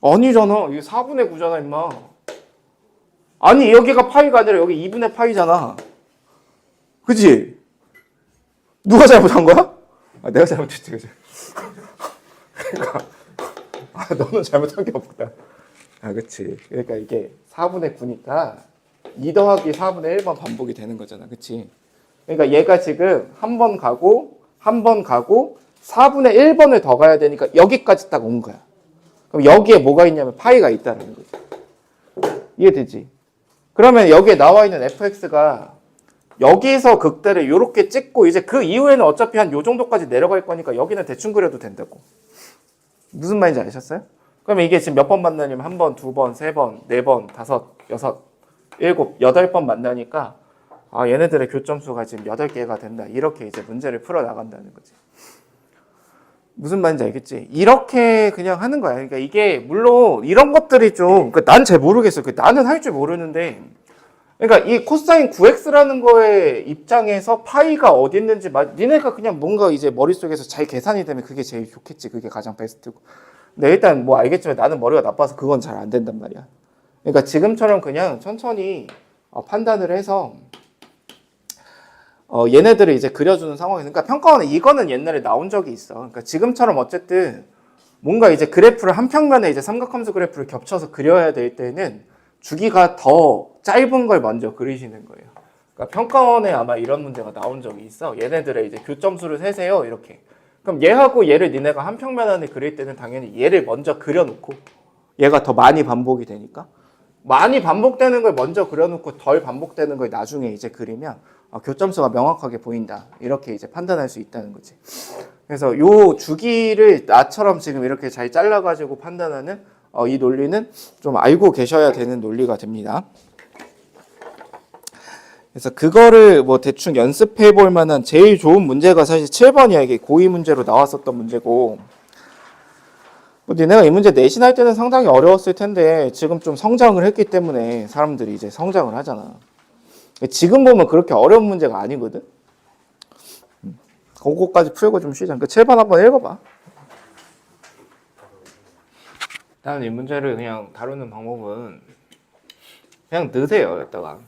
아니잖아. 이게 4분의 9잖아, 임마. 아니, 여기가 파이가 아니라 여기 2분의 파이잖아. 그치? 누가 잘못한 거야? 아, 내가 잘못했지, 그치? 그러니까, 아, 너는 잘못한 게 없다. 아, 그치. 그러니까 이게 4분의 9니까 2 더하기 4분의 1번 반복이 되는 거잖아. 그치? 그러니까 얘가 지금 한 번 가고, 4분의 1번을 더 가야 되니까 여기까지 딱 온 거야. 그럼 여기에 뭐가 있냐면 파이가 있다는 거지. 이해되지? 그러면 여기에 나와 있는 fx가 여기서 극대를 이렇게 찍고 이제 그 이후에는 어차피 한 요 정도까지 내려갈 거니까 여기는 대충 그려도 된다고. 무슨 말인지 아셨어요? 그러면 이게 지금 몇 번 만나냐면 한 번, 두 번, 세 번, 네 번, 다섯, 여섯, 일곱, 8번 만나니까 아, 얘네들의 교점수가 지금 8개가 된다. 이렇게 이제 문제를 풀어 나간다는 거지. 무슨 말인지 알겠지? 이렇게 그냥 하는 거야. 그러니까 이게 물론 이런 것들이 좀 난 잘 모르겠어. 나는 할 줄 모르는데 그러니까 이 코사인 9x라는 거의 입장에서 파이가 어디 있는지 니네가 그냥 뭔가 이제 머릿속에서 잘 계산이 되면 그게 제일 좋겠지. 그게 가장 베스트고. 근데 일단 뭐 알겠지만 나는 머리가 나빠서 그건 잘 안 된단 말이야. 그러니까 지금처럼 그냥 천천히 판단을 해서 얘네들을 이제 그려주는 상황에서 그러니까 평가원은 이거는 옛날에 나온 적이 있어. 그러니까 지금처럼 어쨌든 뭔가 이제 그래프를 한 평면에 이제 삼각함수 그래프를 겹쳐서 그려야 될 때는 주기가 더 짧은 걸 먼저 그리시는 거예요. 그러니까 평가원에 아마 이런 문제가 나온 적이 있어. 얘네들의 이제 교점수를 세세요. 이렇게. 그럼 얘하고 얘를 니네가 한 평면 안에 그릴 때는 당연히 얘를 먼저 그려놓고 얘가 더 많이 반복이 되니까 많이 반복되는 걸 먼저 그려놓고 덜 반복되는 걸 나중에 이제 그리면 교점수가 명확하게 보인다. 이렇게 이제 판단할 수 있다는 거지. 그래서 요 주기를 나처럼 지금 이렇게 잘 잘라가지고 판단하는 이 논리는 좀 알고 계셔야 되는 논리가 됩니다. 그래서 그거를 뭐 대충 연습해 볼 만한 제일 좋은 문제가 사실 7번이야. 이게 고2 문제로 나왔었던 문제고. 뭐 니네가 이 문제 내신할 때는 상당히 어려웠을 텐데 지금 좀 성장을 했기 때문에 사람들이 이제 성장을 하잖아. 지금 보면 그렇게 어려운 문제가 아니거든. 그거까지 풀고 좀 쉬자. 그 7번 한번 읽어봐. 나는 이 문제를 그냥 다루는 방법은 그냥 넣으세요. 여기다가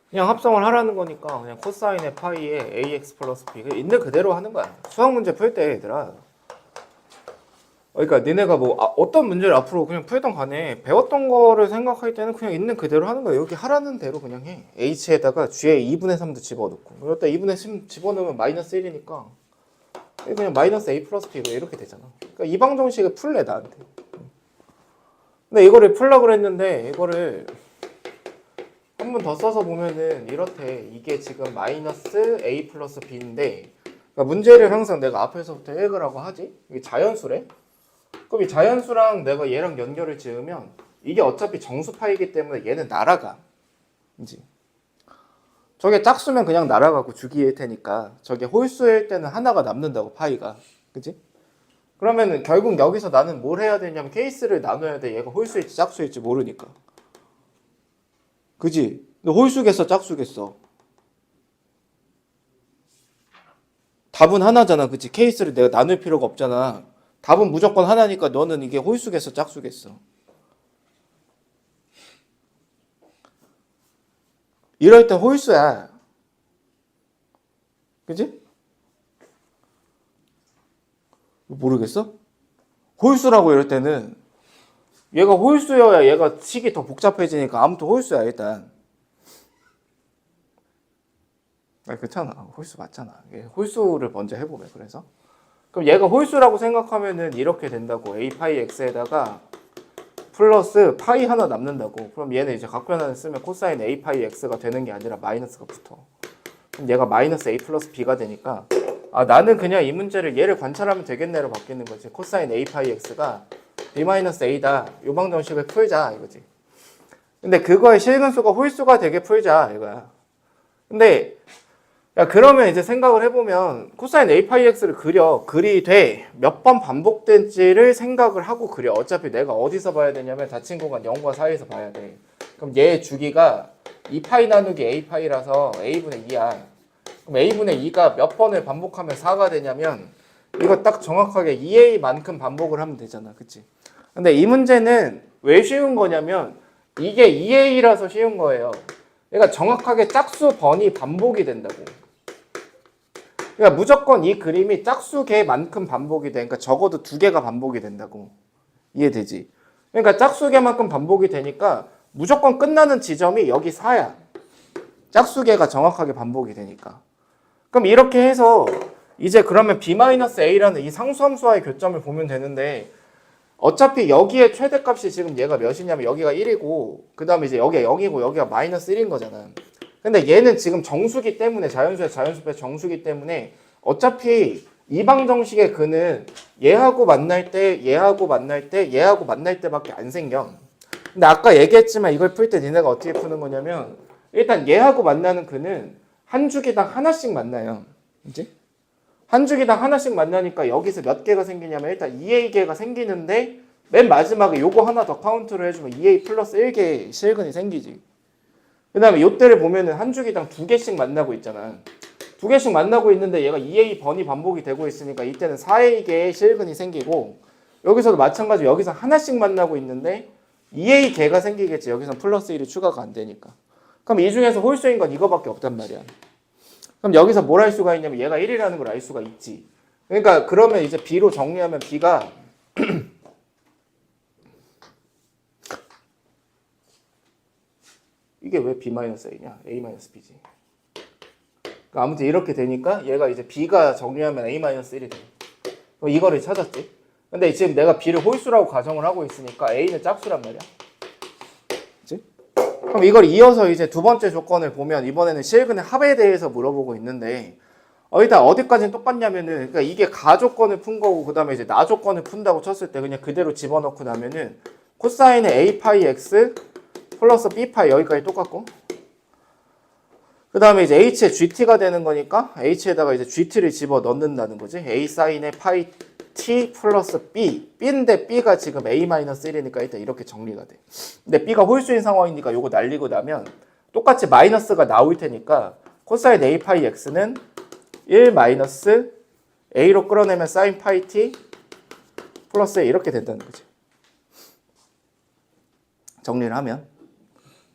그냥 합성을 하라는 거니까 그냥 코사인의 파이에 ax 플러스 b 있는 그대로 하는 거야. 수학 문제 풀 때 얘들아. 그러니까 니네가 뭐 어떤 문제를 앞으로 그냥 풀던 간에 배웠던 거를 생각할 때는 그냥 있는 그대로 하는 거야. 여기 하라는 대로 그냥 해. h에다가 g에 2분의 3도 집어넣고 여기다 2분의 3 집어넣으면 마이너스 1이니까 그냥 마이너스 a 플러스 b 이렇게 되잖아. 그러니까 이 방정식을 풀래 나한테. 근데 이거를 풀려고 했는데 이거를 한 번 더 써서 보면은 이렇대. 이게 지금 마이너스 a 플러스 b인데 그러니까 문제를 항상 내가 앞에서부터 읽으라고 하지. 이게 자연수래. 그럼 이 자연수랑 내가 얘랑 연결을 지으면 이게 어차피 정수파이기 때문에 얘는 날아가. 이지. 저게 짝수면 그냥 날아가고 주기일 테니까 저게 홀수일 때는 하나가 남는다고 파이가. 그치? 그러면은 결국 여기서 나는 뭘 해야 되냐면 케이스를 나눠야 돼. 얘가 홀수일지 짝수일지 모르니까. 그지? 너 홀수겠어 짝수겠어? 답은 하나잖아. 그치? 케이스를 내가 나눌 필요가 없잖아. 답은 무조건 하나니까 너는 이게 홀수겠어 짝수겠어? 이럴 땐 홀수야. 그치? 모르겠어? 홀수라고 이럴 때는 얘가 홀수여야 얘가 식이 더 복잡해지니까 아무튼 홀수야 일단. 그렇잖아. 홀수 맞잖아. 홀수를 먼저 해보면 그래서 그럼 얘가 홀수라고 생각하면은 이렇게 된다고. a 파이 x에다가 플러스 파이 하나 남는다고. 그럼 얘는 이제 각변환을 쓰면 코사인 a 파이 x가 되는 게 아니라 마이너스가 붙어. 그럼 얘가 마이너스 a 플러스 b가 되니까 나는 그냥 이 문제를 얘를 관찰하면 되겠네로 바뀌는 거지. 코사인 a 파이 x가 b 마이너스 a다. 요 방정식을 풀자 이거지. 근데 그거의 실근수가 홀수가 되게 풀자 이거야. 근데 야 그러면 이제 생각을 해보면 코사인 a 파이 x를 그리되 몇 번 반복된지를 생각을 하고 그려. 어차피 내가 어디서 봐야 되냐면 닫힌 공간 0과 사이에서 봐야 돼. 그럼 얘의 주기가 2파이 나누기 a 파이라서 a분의 2야. 그럼 a분의 2가 몇 번을 반복하면 4가 되냐면 이거 딱 정확하게 2a만큼 반복을 하면 되잖아. 그치? 근데 이 문제는 왜 쉬운 거냐면 이게 2a라서 쉬운 거예요. 그러니까 정확하게 짝수 번이 반복이 된다고. 그러니까 무조건 이 그림이 짝수 개만큼 반복이 돼. 그러니까 적어도 2개가 반복이 된다고. 이해되지? 그러니까 짝수 개만큼 반복이 되니까 무조건 끝나는 지점이 여기 4야. 짝수 개가 정확하게 반복이 되니까. 그럼 이렇게 해서 이제 그러면 b-a라는 이 상수함수와의 교점을 보면 되는데 어차피 여기에 최대값이 지금 얘가 몇이냐면 여기가 1이고 그 다음에 이제 여기가 0이고 여기가 마이너스 1인 거잖아. 근데 얘는 지금 정수기 때문에 자연수의 자연수의 정수기 때문에 어차피 이 방정식의 근은 얘하고 만날 때 얘하고 만날 때 얘하고 만날 때밖에 안 생겨. 근데 아까 얘기했지만 이걸 풀 때 니네가 어떻게 푸는 거냐면 일단 얘하고 만나는 근은 한 주기당 하나씩 만나요. 그치? 한 주기당 하나씩 만나니까 여기서 몇 개가 생기냐면 일단 2a개가 생기는데 맨 마지막에 요거 하나 더 카운트를 해주면 2a 플러스 1개의 실근이 생기지. 그 다음에 요때를 보면은 한 주기당 2개씩 만나고 있잖아. 2개씩 만나고 있는데 얘가 2a 번이 반복이 되고 있으니까 이때는 4a개의 실근이 생기고 여기서도 마찬가지로 여기서 하나씩 만나고 있는데 2a개가 생기겠지. 여기서 플러스 1이 추가가 안 되니까. 그럼 이 중에서 홀수인 건 이거밖에 없단 말이야. 그럼 여기서 뭘 할 수가 있냐면 얘가 1이라는 걸 알 수가 있지. 그러니까 그러면 이제 b로 정리하면 b가 이게 왜 b-a냐? a-b지. 그러니까 아무튼 이렇게 되니까 얘가 이제 b가 정리하면 a-1이 돼. 그럼 이거를 찾았지. 근데 지금 내가 b를 홀수라고 가정을 하고 있으니까 a는 짝수란 말이야. 그치? 그럼 이걸 이어서 이제 두 번째 조건을 보면 이번에는 실근의 합에 대해서 물어보고 있는데 일단 어디까지는 똑같냐면은, 그러니까 이게 가 조건을 푼 거고, 그 다음에 이제 나 조건을 푼다고 쳤을 때 그냥 그대로 집어넣고 나면은 코사인의 a 파이 x 플러스 b 파이 여기까지 똑같고, 그 다음에 이제 h의 gt가 되는 거니까 h에다가 이제 gt를 집어 넣는다는 거지. a 사인의 파이 t 플러스 b. b인데 b가 지금 a 마이너스 1이니까 일단 이렇게 정리가 돼. 근데 b가 홀수인 상황이니까 요거 날리고 나면 똑같이 마이너스가 나올 테니까 코사인 a 파이 x는 1 마이너스 a로 끌어내면 사인 파이 t 플러스 a 이렇게 된다는 거지. 정리를 하면.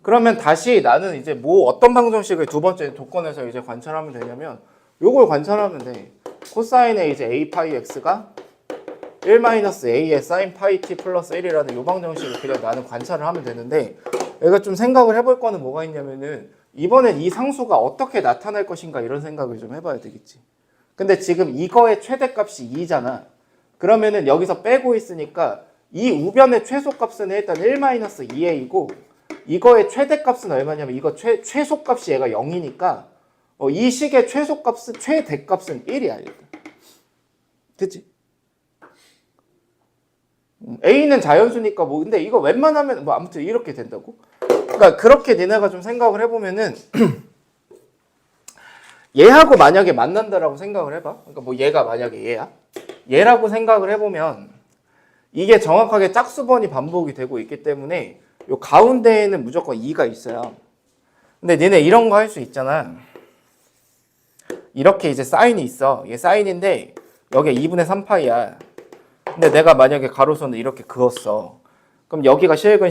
그러면 다시 나는 이제 뭐 어떤 방정식을 두 번째 조건에서 이제 관찰하면 되냐면 요걸 관찰하면 돼. 코사인의 이제 a 파이 x가 1 마이너스 a의 사인 파이 t 플러스 1이라는 요 방정식을 그냥 나는 관찰을 하면 되는데, 내가 좀 생각을 해볼 거는 뭐가 있냐면은 이번엔 이 상수가 어떻게 나타날 것인가 이런 생각을 좀 해봐야 되겠지. 근데 지금 이거의 최대값이 2잖아. 그러면은 여기서 빼고 있으니까 이 우변의 최소값은 일단 1-2a이고 이거의 최대값은 얼마냐면 이거 최소값이 얘가 0이니까 이 식의 최소값은 최대값은 1이야 일단. 그치? a는 자연수니까 뭐 근데 이거 웬만하면 뭐 아무튼 이렇게 된다고? 그러니까 그렇게 니네가 좀 생각을 해보면은 얘하고 만약에 만난다라고 생각을 해봐. 그러니까 뭐 얘가 만약에 얘야. 얘라고 생각을 해보면 이게 정확하게 짝수번이 반복이 되고 있기 때문에 요 가운데에는 무조건 2가 있어요. 근데 니네 이런 거 할 수 있잖아. 이렇게 이제 사인이 있어. 얘 사인인데 여기가 2분의 3파이야. 근데 내가 만약에 가로선을 이렇게 그었어. 그럼 여기가 실근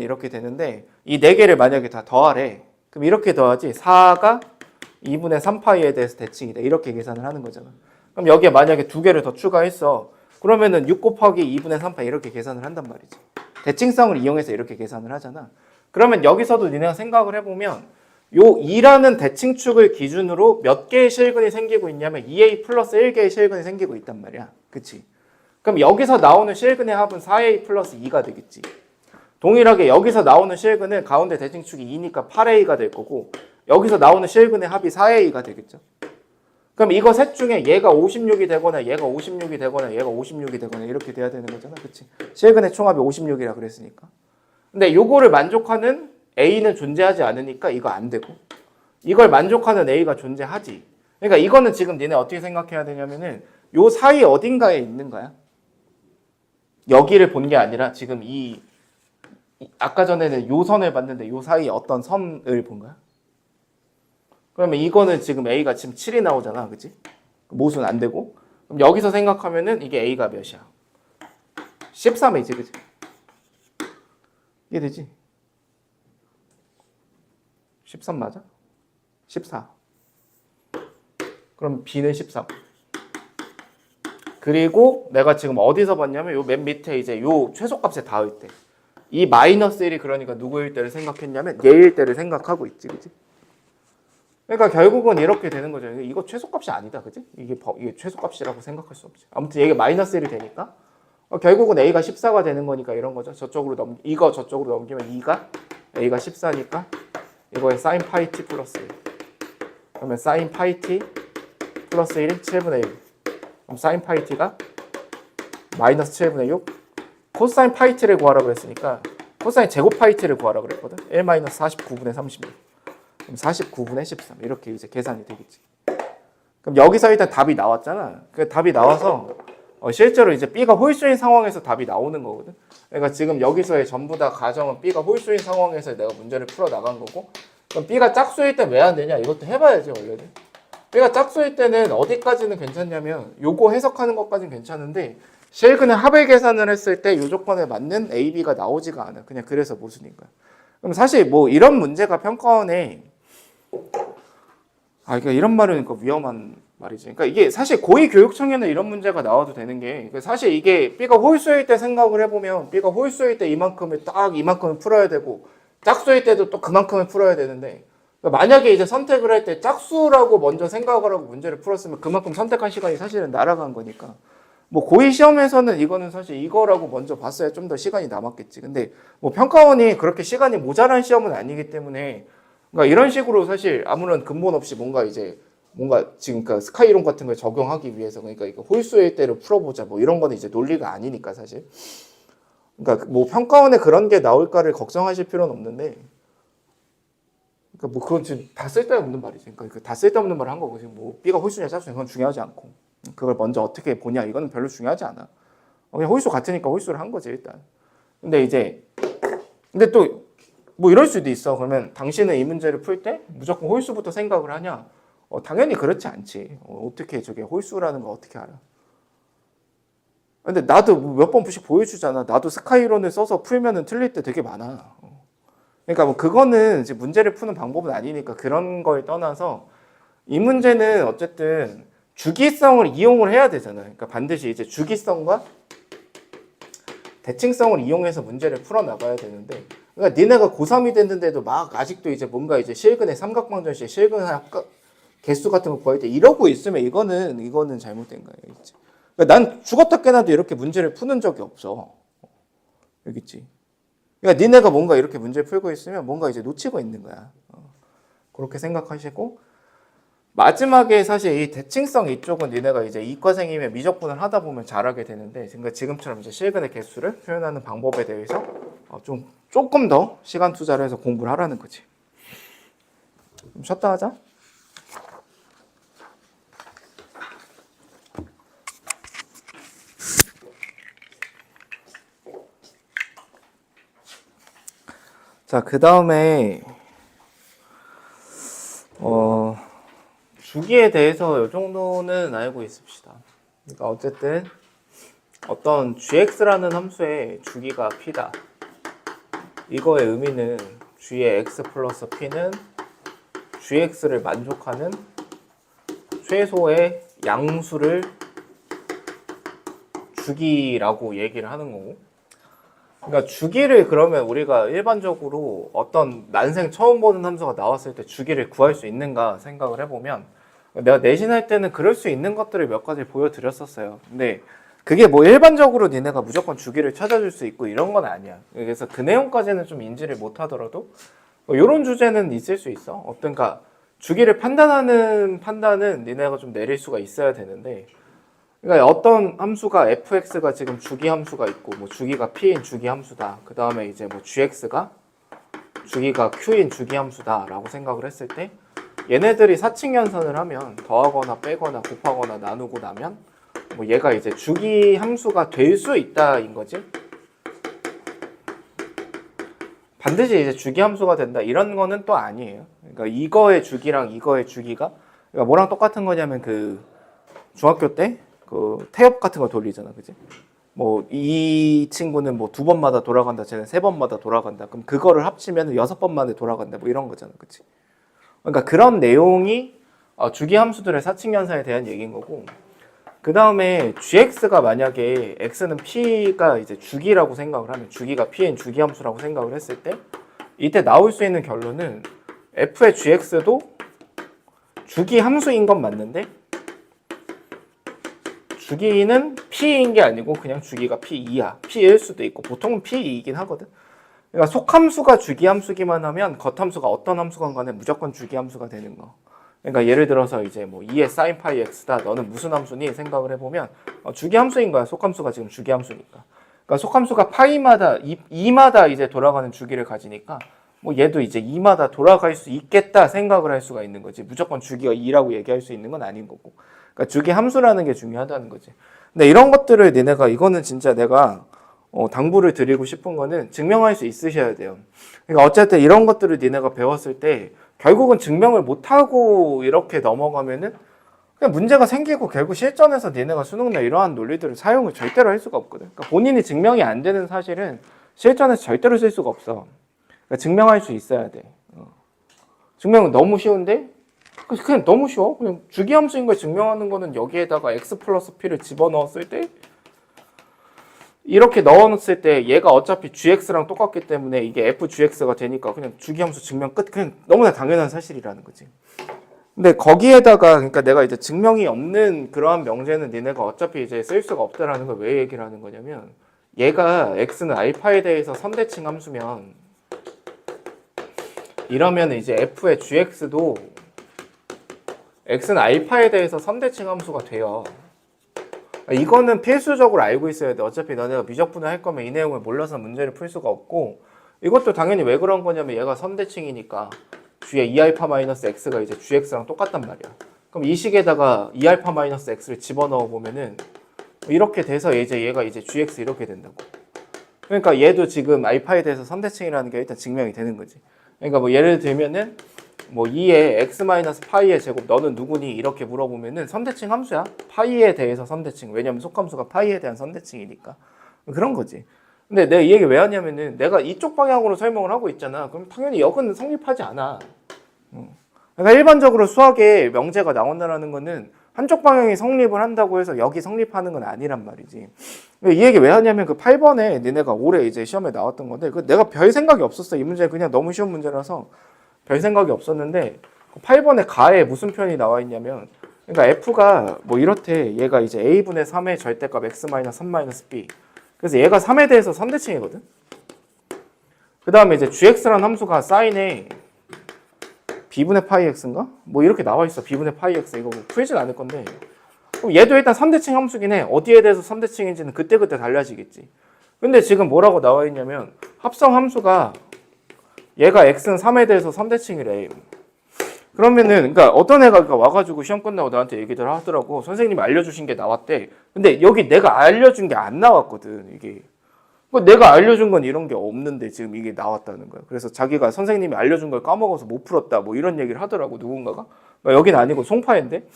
이렇게 되는데 이 4개를 만약에 다 더하래. 그럼 이렇게 더하지. 4가 2분의 3파이에 대해서 대칭이다. 이렇게 계산을 하는 거잖아. 그럼 여기에 만약에 2개를 더 추가했어. 그러면은 6 곱하기 2분의 3파이 이렇게 계산을 한단 말이지. 대칭성을 이용해서 이렇게 계산을 하잖아. 그러면 여기서도 니네가 생각을 해보면 요 2라는 대칭축을 기준으로 몇 개의 실근이 생기고 있냐면 2a 플러스 1개의 실근이 생기고 있단 말이야. 그치? 그럼 여기서 나오는 실근의 합은 4a 플러스 2가 되겠지. 동일하게 여기서 나오는 실근은 가운데 대칭축이 2니까 8a가 될 거고 여기서 나오는 실근의 합이 4a가 되겠죠. 그럼 이거 셋 중에 얘가 56이 되거나 얘가 56이 되거나 얘가 56이 되거나 이렇게 돼야 되는 거잖아. 그치? 실근의 총합이 56이라 그랬으니까. 근데 요거를 만족하는 a는 존재하지 않으니까 이거 안 되고 이걸 만족하는 a가 존재하지. 그러니까 이거는 지금 니네 어떻게 생각해야 되냐면은 요 사이 어딘가에 있는 거야. 여기를 본 게 아니라 지금 아까 전에는 요 선을 봤는데 요 사이에 어떤 선을 본 거야? 그러면 이거는 지금 A가 지금 7이 나오잖아. 그치? 모수는 안 되고. 그럼 여기서 생각하면은 이게 A가 몇이야? 13이지. 그치? 이게 되지? 13 맞아? 14. 그럼 B는 13. 그리고 내가 지금 어디서 봤냐면 요 맨 밑에 이제 요 최소값에 닿을 때. 이 마이너스 1이 그러니까 누구일 때를 생각했냐면 얘일 때를 생각하고 있지. 그치? 그러니까 결국은 이렇게 되는 거죠. 이거 최소값이 아니다. 그치? 이게 최소값이라고 생각할 수 없지. 아무튼 얘가 마이너스 1이 되니까 결국은 A가 14가 되는 거니까 이런 거죠. 이거 저쪽으로 넘기면 2가 A가 14니까 이거에 사인 파이 t 플러스 1. 그러면 사인 파이 t 플러스 1이 7분의 1. 그럼 사인 파이 t가 마이너스 7분의 6. 코사인 파이 t를 구하라고 했으니까 코사인 제곱 파이 t를 구하라고 그랬거든. 1 마이너스 49분의 36. 그럼 49분의 13 이렇게 이제 계산이 되겠지. 그럼 여기서 일단 답이 나왔잖아. 그 답이 나와서 실제로 이제 B가 홀수인 상황에서 답이 나오는 거거든. 그러니까 지금 여기서의 전부 다 가정은 B가 홀수인 상황에서 내가 문제를 풀어 나간 거고, 그럼 B가 짝수일 때 왜 안 되냐 이것도 해봐야지 원래는. B가 짝수일 때는 어디까지는 괜찮냐면 요거 해석하는 것까지는 괜찮은데 실근의 합을 계산을 했을 때 요 조건에 맞는 A, B가 나오지가 않아. 그냥 그래서 모순인 거야. 그럼 사실 뭐 이런 문제가 평가원에 그러니까 이런 말은 위험한 말이지. 그러니까 이게 사실 고위교육청에는 이런 문제가 나와도 되는 게 사실 이게 B가 홀수일 때 생각을 해보면 B가 홀수일 때 이만큼을 풀어야 되고 짝수일 때도 또 그만큼을 풀어야 되는데 그러니까 만약에 이제 선택을 할 때 짝수라고 먼저 생각을 하고 문제를 풀었으면 그만큼 선택한 시간이 사실은 날아간 거니까 뭐 고위 시험에서는 이거는 사실 이거라고 먼저 봤어야 좀 더 시간이 남았겠지. 근데 뭐 평가원이 그렇게 시간이 모자란 시험은 아니기 때문에 그러니까 이런 식으로 사실 아무런 근본 없이 뭔가 이제 뭔가 지금 그 스카이 이론 같은 걸 적용하기 위해서 그러니까 이거 홀수의 일대로 풀어보자 뭐 이런 거는 이제 논리가 아니니까 사실. 그러니까 뭐 평가원에 그런 게 나올까를 걱정하실 필요는 없는데, 그러니까 뭐 그건 지금 다 쓸데없는 말이지. 그러니까 다 쓸데없는 말을 한 거고 지금 뭐 B가 홀수냐 짝수냐 그건 중요하지 않고 그걸 먼저 어떻게 보냐 이건 별로 중요하지 않아. 그냥 홀수 같으니까 홀수를 한 거지 일단. 근데 또 뭐 이럴 수도 있어. 그러면 당신은 이 문제를 풀 때 무조건 홀수부터 생각을 하냐? 당연히 그렇지 않지. 어떻게 저게 홀수라는 거 어떻게 알아? 근데 나도 몇 번씩 보여주잖아. 나도 스카이론을 써서 풀면은 틀릴 때 되게 많아. 그러니까 뭐 그거는 이제 문제를 푸는 방법은 아니니까 그런 걸 떠나서 이 문제는 어쨌든 주기성을 이용을 해야 되잖아. 그러니까 반드시 이제 주기성과 대칭성을 이용해서 문제를 풀어 나가야 되는데, 그러니까 니네가 고3이 됐는데도 막 아직도 이제 뭔가 이제 실근의 삼각방정식, 실근의 개수 같은 거 구할 때 이러고 있으면 이거는 잘못된 거예요. 이제. 그러니까 난 죽었다 깨나도 이렇게 문제를 푸는 적이 없어. 여기 있지. 그러니까 니네가 뭔가 이렇게 문제를 풀고 있으면 뭔가 이제 놓치고 있는 거야. 그렇게 생각하시고, 마지막에 사실 이 대칭성 이쪽은 니네가 이제 이과생이면 미적분을 하다 보면 잘하게 되는데, 그러니까 지금처럼 이제 실근의 개수를 표현하는 방법에 대해서 조금 더 시간 투자를 해서 공부를 하라는 거지. 좀 쉬었다 하자. 자, 그 다음에 주기에 대해서 이 정도는 알고 있읍시다. 그러니까 어쨌든 어떤 gx라는 함수의 주기가 p다. 이거의 의미는 g의 x 플러스 p는 gx를 만족하는 최소의 양수를 주기라고 얘기를 하는 거고, 그러니까 주기를 그러면 우리가 일반적으로 어떤 난생 처음 보는 함수가 나왔을 때 주기를 구할 수 있는가 생각을 해보면, 내가 내신할 때는 그럴 수 있는 것들을 몇 가지 보여드렸었어요. 근데 그게 뭐 일반적으로 니네가 무조건 주기를 찾아줄 수 있고 이런 건 아니야. 그래서 그 내용까지는 좀 인지를 못하더라도 이런 주제는 있을 수 있어. 어떤가 주기를 판단하는 판단은 니네가 좀 내릴 수가 있어야 되는데, 그러니까 어떤 함수가 fx가 지금 주기 함수가 있고 뭐 주기가 p인 주기 함수다. 그 다음에 이제 뭐 gx가 주기가 q인 주기 함수다라고 생각을 했을 때, 얘네들이 사칙연산을 하면 더하거나 빼거나 곱하거나 나누고 나면 뭐 얘가 이제 주기 함수가 될 수 있다인 거지. 반드시 이제 주기 함수가 된다 이런 거는 또 아니에요. 그러니까 이거의 주기랑 이거의 주기가 그러니까 뭐랑 똑같은 거냐면 그 중학교 때 그 태엽 같은 거 돌리잖아, 그지? 뭐 이 친구는 뭐 2번마다 돌아간다, 쟤는 3번마다 돌아간다. 그럼 그거를 합치면 6번 만에 돌아간다, 뭐 이런 거잖아, 그치? 그러니까 그런 내용이 주기 함수들의 사칙연산에 대한 얘기인 거고, 그 다음에 gx가 만약에 x는 p가 이제 주기라고 생각을 하면 주기가 p인 주기 함수라고 생각을 했을 때 이때 나올 수 있는 결론은 f의 gx도 주기 함수인 건 맞는데 주기는 p인 게 아니고 그냥 주기가 p2야. p일 수도 있고 보통은 p2이긴 하거든. 그러니까 속함수가 주기 함수기만 하면 겉함수가 어떤 함수건 간에 무조건 주기 함수가 되는 거. 그러니까 예를 들어서 이제 뭐 2의 sin 파이 x다. 너는 무슨 함수니? 생각을 해보면 주기 함수인 거야. 속함수가 지금 주기 함수니까. 그러니까 속함수가 파이마다 2마다 이제 돌아가는 주기를 가지니까 뭐 얘도 이제 2마다 돌아갈 수 있겠다 생각을 할 수가 있는 거지. 무조건 주기가 2라고 얘기할 수 있는 건 아닌 거고. 그러니까 주기 함수라는 게 중요하다는 거지. 근데 이런 것들을 니네가 이거는 진짜 내가 당부를 드리고 싶은 거는 증명할 수 있으셔야 돼요. 그러니까 어쨌든 이런 것들을 니네가 배웠을 때 결국은 증명을 못하고 이렇게 넘어가면은 그냥 문제가 생기고 결국 실전에서 니네가 수능날 이러한 논리들을 사용을 절대로 할 수가 없거든. 그러니까 본인이 증명이 안 되는 사실은 실전에서 절대로 쓸 수가 없어. 그러니까 증명할 수 있어야 돼. 증명은 너무 쉬운데 그냥 너무 쉬워. 그냥 주기함수인 걸 증명하는 거는 여기에다가 x 플러스 p를 집어넣었을 때 이렇게 넣어놨을 때 얘가 어차피 gx랑 똑같기 때문에 이게 f(gx가) 되니까 그냥 주기함수 증명 끝. 그냥 너무나 당연한 사실이라는 거지. 근데 거기에다가 그러니까 내가 이제 증명이 없는 그러한 명제는 니네가 어차피 이제 쓸 수가 없다라는 걸 왜 얘기를 하는 거냐면 얘가 x는 알파에 대해서 선대칭 함수면 이러면 이제 f의 gx도 x는 알파에 대해서 선대칭 함수가 돼요. 이거는 필수적으로 알고 있어야 돼. 어차피 너네가 미적분을 할 거면 이 내용을 몰라서 문제를 풀 수가 없고, 이것도 당연히 왜 그런 거냐면 얘가 선대칭이니까 뒤에 2α-x가 이제 gx랑 똑같단 말이야. 그럼 이 식에다가 2α-x를 집어넣어 보면은 이렇게 돼서 이제 얘가 이제 gx 이렇게 된다고. 그러니까 얘도 지금 알파에 대해서 선대칭이라는 게 일단 증명이 되는 거지. 그러니까 뭐 예를 들면은 뭐 2의 x-파이의 제곱 너는 누구니? 이렇게 물어보면은 선대칭 함수야. 파이에 대해서 선대칭. 왜냐면 속함수가 파이에 대한 선대칭이니까. 그런 거지. 근데 내가 이 얘기 왜 하냐면은 내가 이쪽 방향으로 설명을 하고 있잖아. 그럼 당연히 역은 성립하지 않아. 그러니까 일반적으로 수학에 명제가 나온다라는 거는 한쪽 방향이 성립을 한다고 해서 역이 성립하는 건 아니란 말이지. 이 얘기 왜 하냐면 그 8번에 니네가 올해 이제 시험에 나왔던 건데 그 내가 별 생각이 없었어. 이 문제 그냥 너무 쉬운 문제라서 별 생각이 없었는데 8번에 가에 무슨 표현이 나와 있냐면 그러니까 f가 뭐 이렇대. 얘가 이제 a분의 3의 절대값 x-3-b. 그래서 얘가 3에 대해서 선대칭이거든. 그 다음에 이제 gx라는 함수가 사인에 b분의 파이 x인가? 뭐 이렇게 나와 있어. b분의 파이 x. 이거 뭐 풀진 않을 건데. 그럼 얘도 일단 선대칭 함수긴 해. 어디에 대해서 선대칭인지는 그때그때 달라지겠지. 근데 지금 뭐라고 나와 있냐면 합성 함수가 얘가 x는 3에 대해서 선대칭이래. 그러면은 그러니까 어떤 애가 와가지고 시험 끝나고 나한테 얘기를 하더라고. 선생님이 알려주신 게 나왔대. 근데 여기 내가 알려준 게 안 나왔거든. 이게 내가 알려준 건 이런 게 없는데 지금 이게 나왔다는 거야. 그래서 자기가 선생님이 알려준 걸 까먹어서 못 풀었다. 뭐 이런 얘기를 하더라고 누군가가. 여긴 아니고 송파인데.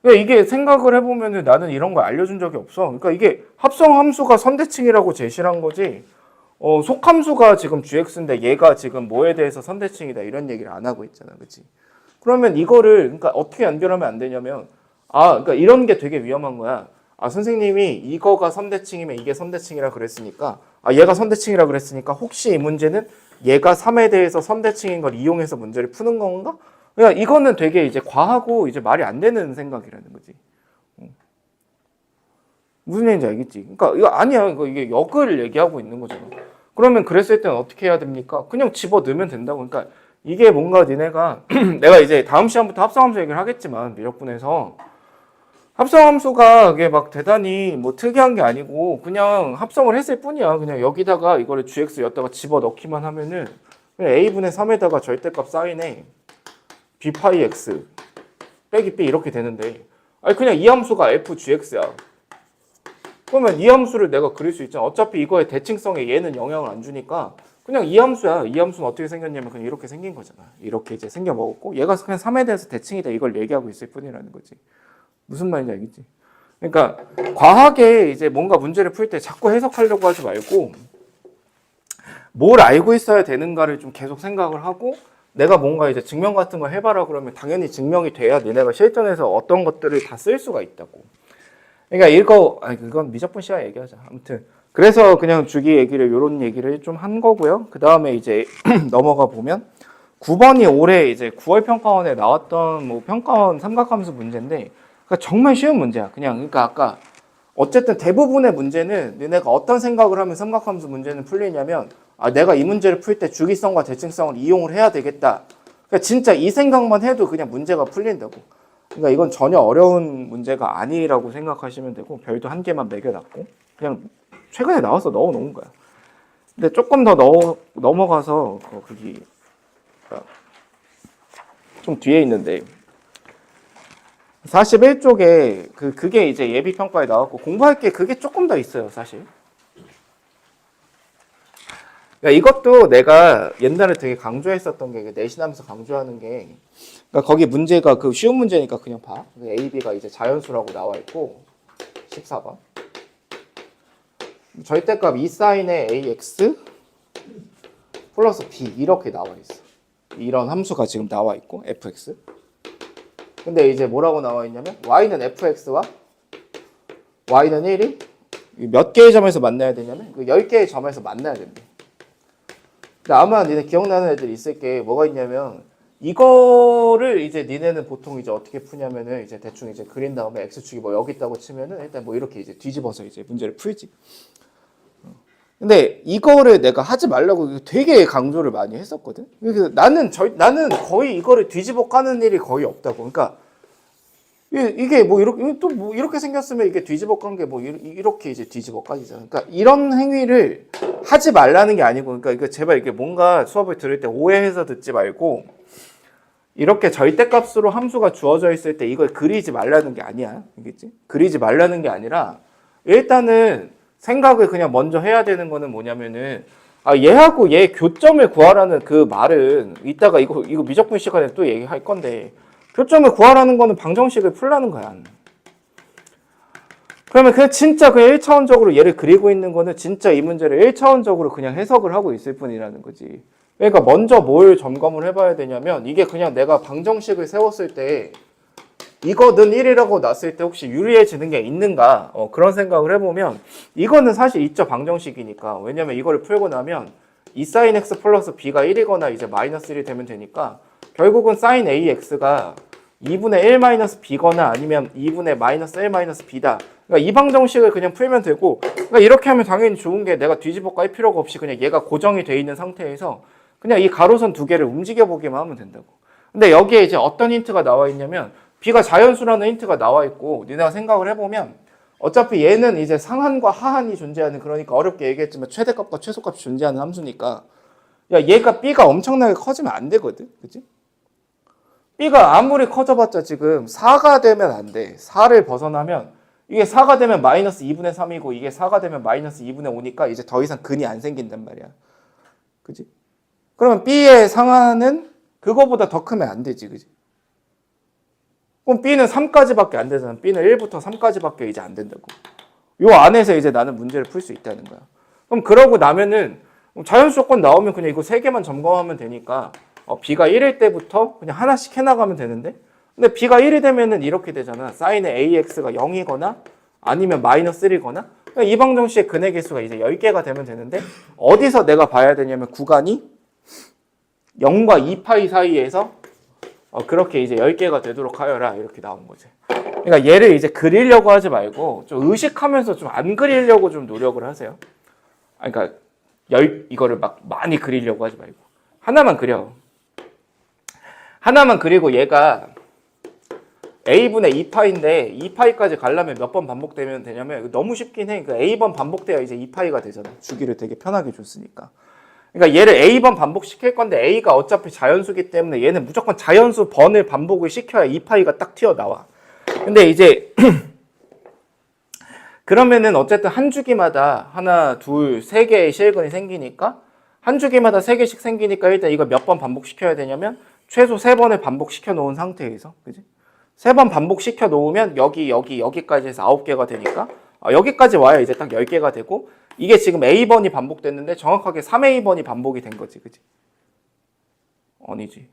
그러니까 이게 생각을 해보면은 나는 이런 걸 알려준 적이 없어. 그러니까 이게 합성 함수가 선대칭이라고 제시를 한 거지. 속함수가 지금 gx인데 얘가 지금 뭐에 대해서 선대칭이다 이런 얘기를 안 하고 있잖아, 그렇지? 그러면 이거를 그러니까 어떻게 연결하면 안 되냐면 그러니까 이런 게 되게 위험한 거야. 선생님이 이거가 선대칭이면 이게 선대칭이라 그랬으니까 얘가 선대칭이라 그랬으니까 혹시 이 문제는 얘가 3에 대해서 선대칭인 걸 이용해서 문제를 푸는 건가? 그러니까 이거는 되게 이제 과하고 이제 말이 안 되는 생각이라는 거지. 무슨 얘기인지 알겠지? 그러니까 이거 아니야. 이게 역을 얘기하고 있는 거잖아. 그러면 그랬을 때는 어떻게 해야 됩니까? 그냥 집어 넣으면 된다고. 그러니까 이게 뭔가 니네가 내가 이제 다음 시간부터 합성함수 얘기를 하겠지만 미적분에서 합성함수가 이게 막 대단히 뭐 특이한 게 아니고 그냥 합성을 했을 뿐이야. 그냥 여기다가 이거를 gx 였다가 집어 넣기만 하면은 그냥 a분의 3에다가 절대값 사인에 b 파이 x 빼기 b 이렇게 되는데 그냥 이 함수가 f gx야. 그러면 이 함수를 내가 그릴 수 있잖아. 어차피 이거의 대칭성에 얘는 영향을 안 주니까 그냥 이 함수야. 이 함수는 어떻게 생겼냐면 그냥 이렇게 생긴 거잖아. 이렇게 이제 생겨 먹었고 얘가 그냥 3에 대해서 대칭이다 이걸 얘기하고 있을 뿐이라는 거지. 무슨 말인지 알겠지? 그러니까 과하게 이제 뭔가 문제를 풀 때 자꾸 해석하려고 하지 말고 뭘 알고 있어야 되는가를 좀 계속 생각을 하고 내가 뭔가 이제 증명 같은 거 해봐라 그러면 당연히 증명이 돼야 너네가 실전에서 어떤 것들을 다 쓸 수가 있다고. 그러니까 그건 미적분 시간에 얘기하자. 아무튼 그래서 그냥 주기 얘기를 요런 얘기를 좀 한 거고요. 그 다음에 이제 넘어가 보면 9번이 올해 이제 9월 평가원에 나왔던 뭐 평가원 삼각함수 문제인데 그러니까 정말 쉬운 문제야. 그러니까 아까 어쨌든 대부분의 문제는 너네가 어떤 생각을 하면 삼각함수 문제는 풀리냐면 내가 이 문제를 풀 때 주기성과 대칭성을 이용을 해야 되겠다. 그러니까 진짜 이 생각만 해도 그냥 문제가 풀린다고. 그러니까 이건 전혀 어려운 문제가 아니라고 생각하시면 되고 별도 한 개만 매겨놨고 그냥 최근에 나와서 넣어놓은 거야. 근데 조금 더 넘어가서 거기 좀 뒤에 있는데 41쪽에 그게 이제 예비평가에 나왔고 공부할 게 그게 조금 더 있어요 사실. 그러니까 이것도 내가 옛날에 되게 강조했었던 게 내신하면서 강조하는 게 그러니까 거기 문제가 그 쉬운 문제니까 그냥 봐. A, B가 이제 자연수라고 나와 있고 14번 절대값 E 사인의 AX 플러스 B 이렇게 나와 있어. 이런 함수가 지금 나와 있고 fx. 근데 이제 뭐라고 나와 있냐면 y는 fx와 y는 1이 몇 개의 점에서 만나야 되냐면 그 10개의 점에서 만나야 됩니다. 근데 아마 니네 기억나는 애들이 있을 게 뭐가 있냐면 이거를 이제 니네는 보통 이제 어떻게 푸냐면은 이제 대충 이제 그린 다음에 x축이 뭐 여기 있다고 치면은 일단 뭐 이렇게 이제 뒤집어서 이제 문제를 풀지. 근데 이거를 내가 하지 말라고 되게 강조를 많이 했었거든. 그래서 나는 거의 이거를 뒤집어 까는 일이 거의 없다고. 그러니까 이게 뭐 이렇게 또 뭐 이렇게 생겼으면 이게 뒤집어 깐 게 뭐 이렇게 이제 뒤집어 까지잖아. 그러니까 이런 행위를 하지 말라는 게 아니고, 그러니까 이거 제발 이게 뭔가 수업을 들을 때 오해해서 듣지 말고, 이렇게 절대값으로 함수가 주어져 있을 때 이걸 그리지 말라는 게 아니야. 알겠지? 그리지 말라는 게 아니라 일단은 생각을 그냥 먼저 해야 되는 거는 뭐냐면은, 얘하고 얘 교점을 구하라는 그 말은 이따가 이거 미적분 시간에 또 얘기할 건데, 교점을 구하라는 거는 방정식을 풀라는 거야. 그러면 그냥 진짜 그냥 1차원적으로 얘를 그리고 있는 거는 진짜 이 문제를 1차원적으로 그냥 해석을 하고 있을 뿐이라는 거지. 그러니까 먼저 뭘 점검을 해봐야 되냐면, 이게 그냥 내가 방정식을 세웠을 때 이거는 1이라고 놨을 때 혹시 유리해지는 게 있는가, 그런 생각을 해보면 이거는 사실 있죠, 방정식이니까. 왜냐면 이거를 풀고 나면 2 sin x 플러스 b가 1이거나 이제 마이너스 1이 되면 되니까 결국은 sin ax가 2분의 1 마이너스 b거나 아니면 2분의 마이너스 1 마이너스 b다. 그러니까 이 방정식을 그냥 풀면 되고, 그러니까 이렇게 하면 당연히 좋은 게 내가 뒤집어 깔 필요가 없이 그냥 얘가 고정이 돼 있는 상태에서 그냥 이 가로선 두 개를 움직여 보기만 하면 된다고. 근데 여기에 이제 어떤 힌트가 나와 있냐면, b가 자연수라는 힌트가 나와 있고, 니네가 생각을 해보면 어차피 얘는 이제 상한과 하한이 존재하는, 그러니까 어렵게 얘기했지만 최대값과 최소값이 존재하는 함수니까, 야, 얘가 b가 엄청나게 커지면 안 되거든, 그치? b가 아무리 커져봤자 지금 4가 되면 안 돼. 4를 벗어나면 이게 4가 되면 마이너스 2분의 3이고 이게 4가 되면 마이너스 2분의 5니까 이제 더 이상 근이 안 생긴단 말이야. 그치? 그러면 b의 상한은 그거보다 더 크면 안 되지, 그치? 그럼 b는 3까지밖에 안 되잖아. b는 1부터 3까지밖에 이제 안 된다고. 요 안에서 이제 나는 문제를 풀 수 있다는 거야. 그럼 그러고 나면은 자연수 조건 나오면 그냥 이거 3개만 점검하면 되니까 b가 1일 때부터 그냥 하나씩 해나가면 되는데, 근데 b가 1이 되면은 이렇게 되잖아. 사인의 ax가 0이거나 아니면 마이너스 1이거나, 그러니까 이 방정식의 근의 개수가 이제 10개가 되면 되는데, 어디서 내가 봐야 되냐면 구간이 0과 2파이 사이에서 그렇게 이제 10개가 되도록 하여라, 이렇게 나온 거지. 그러니까 얘를 이제 그리려고 하지 말고 좀 의식하면서 좀 안 그리려고 좀 노력을 하세요. 그러니까 이거를 막 많이 그리려고 하지 말고 하나만 그려. 하나만 그리고 얘가 a분의 2파인데 2파이까지 가려면 몇 번 반복되면 되냐면, 너무 쉽긴 해. 그러니까 a번 반복돼야 이제 2파이가 되잖아. 주기를 되게 편하게 줬으니까. 그러니까 얘를 a번 반복시킬 건데 a가 어차피 자연수기 때문에 얘는 무조건 자연수 번을 반복을 시켜야 2파이가 딱 튀어나와. 근데 이제 그러면은 어쨌든 한 주기마다 하나, 둘, 세 개의 실근이 생기니까, 한 주기마다 3개씩 생기니까 일단 이걸 몇 번 반복시켜야 되냐면 최소 3번을 반복시켜 놓은 상태에서, 그지? 3번 반복시켜 놓으면 여기까지 해서 9개가 되니까, 여기까지 와야 이제 딱 10개가 되고, 이게 지금 A번이 반복됐는데 정확하게 3A번이 반복이 된 거지, 그지? 아니지.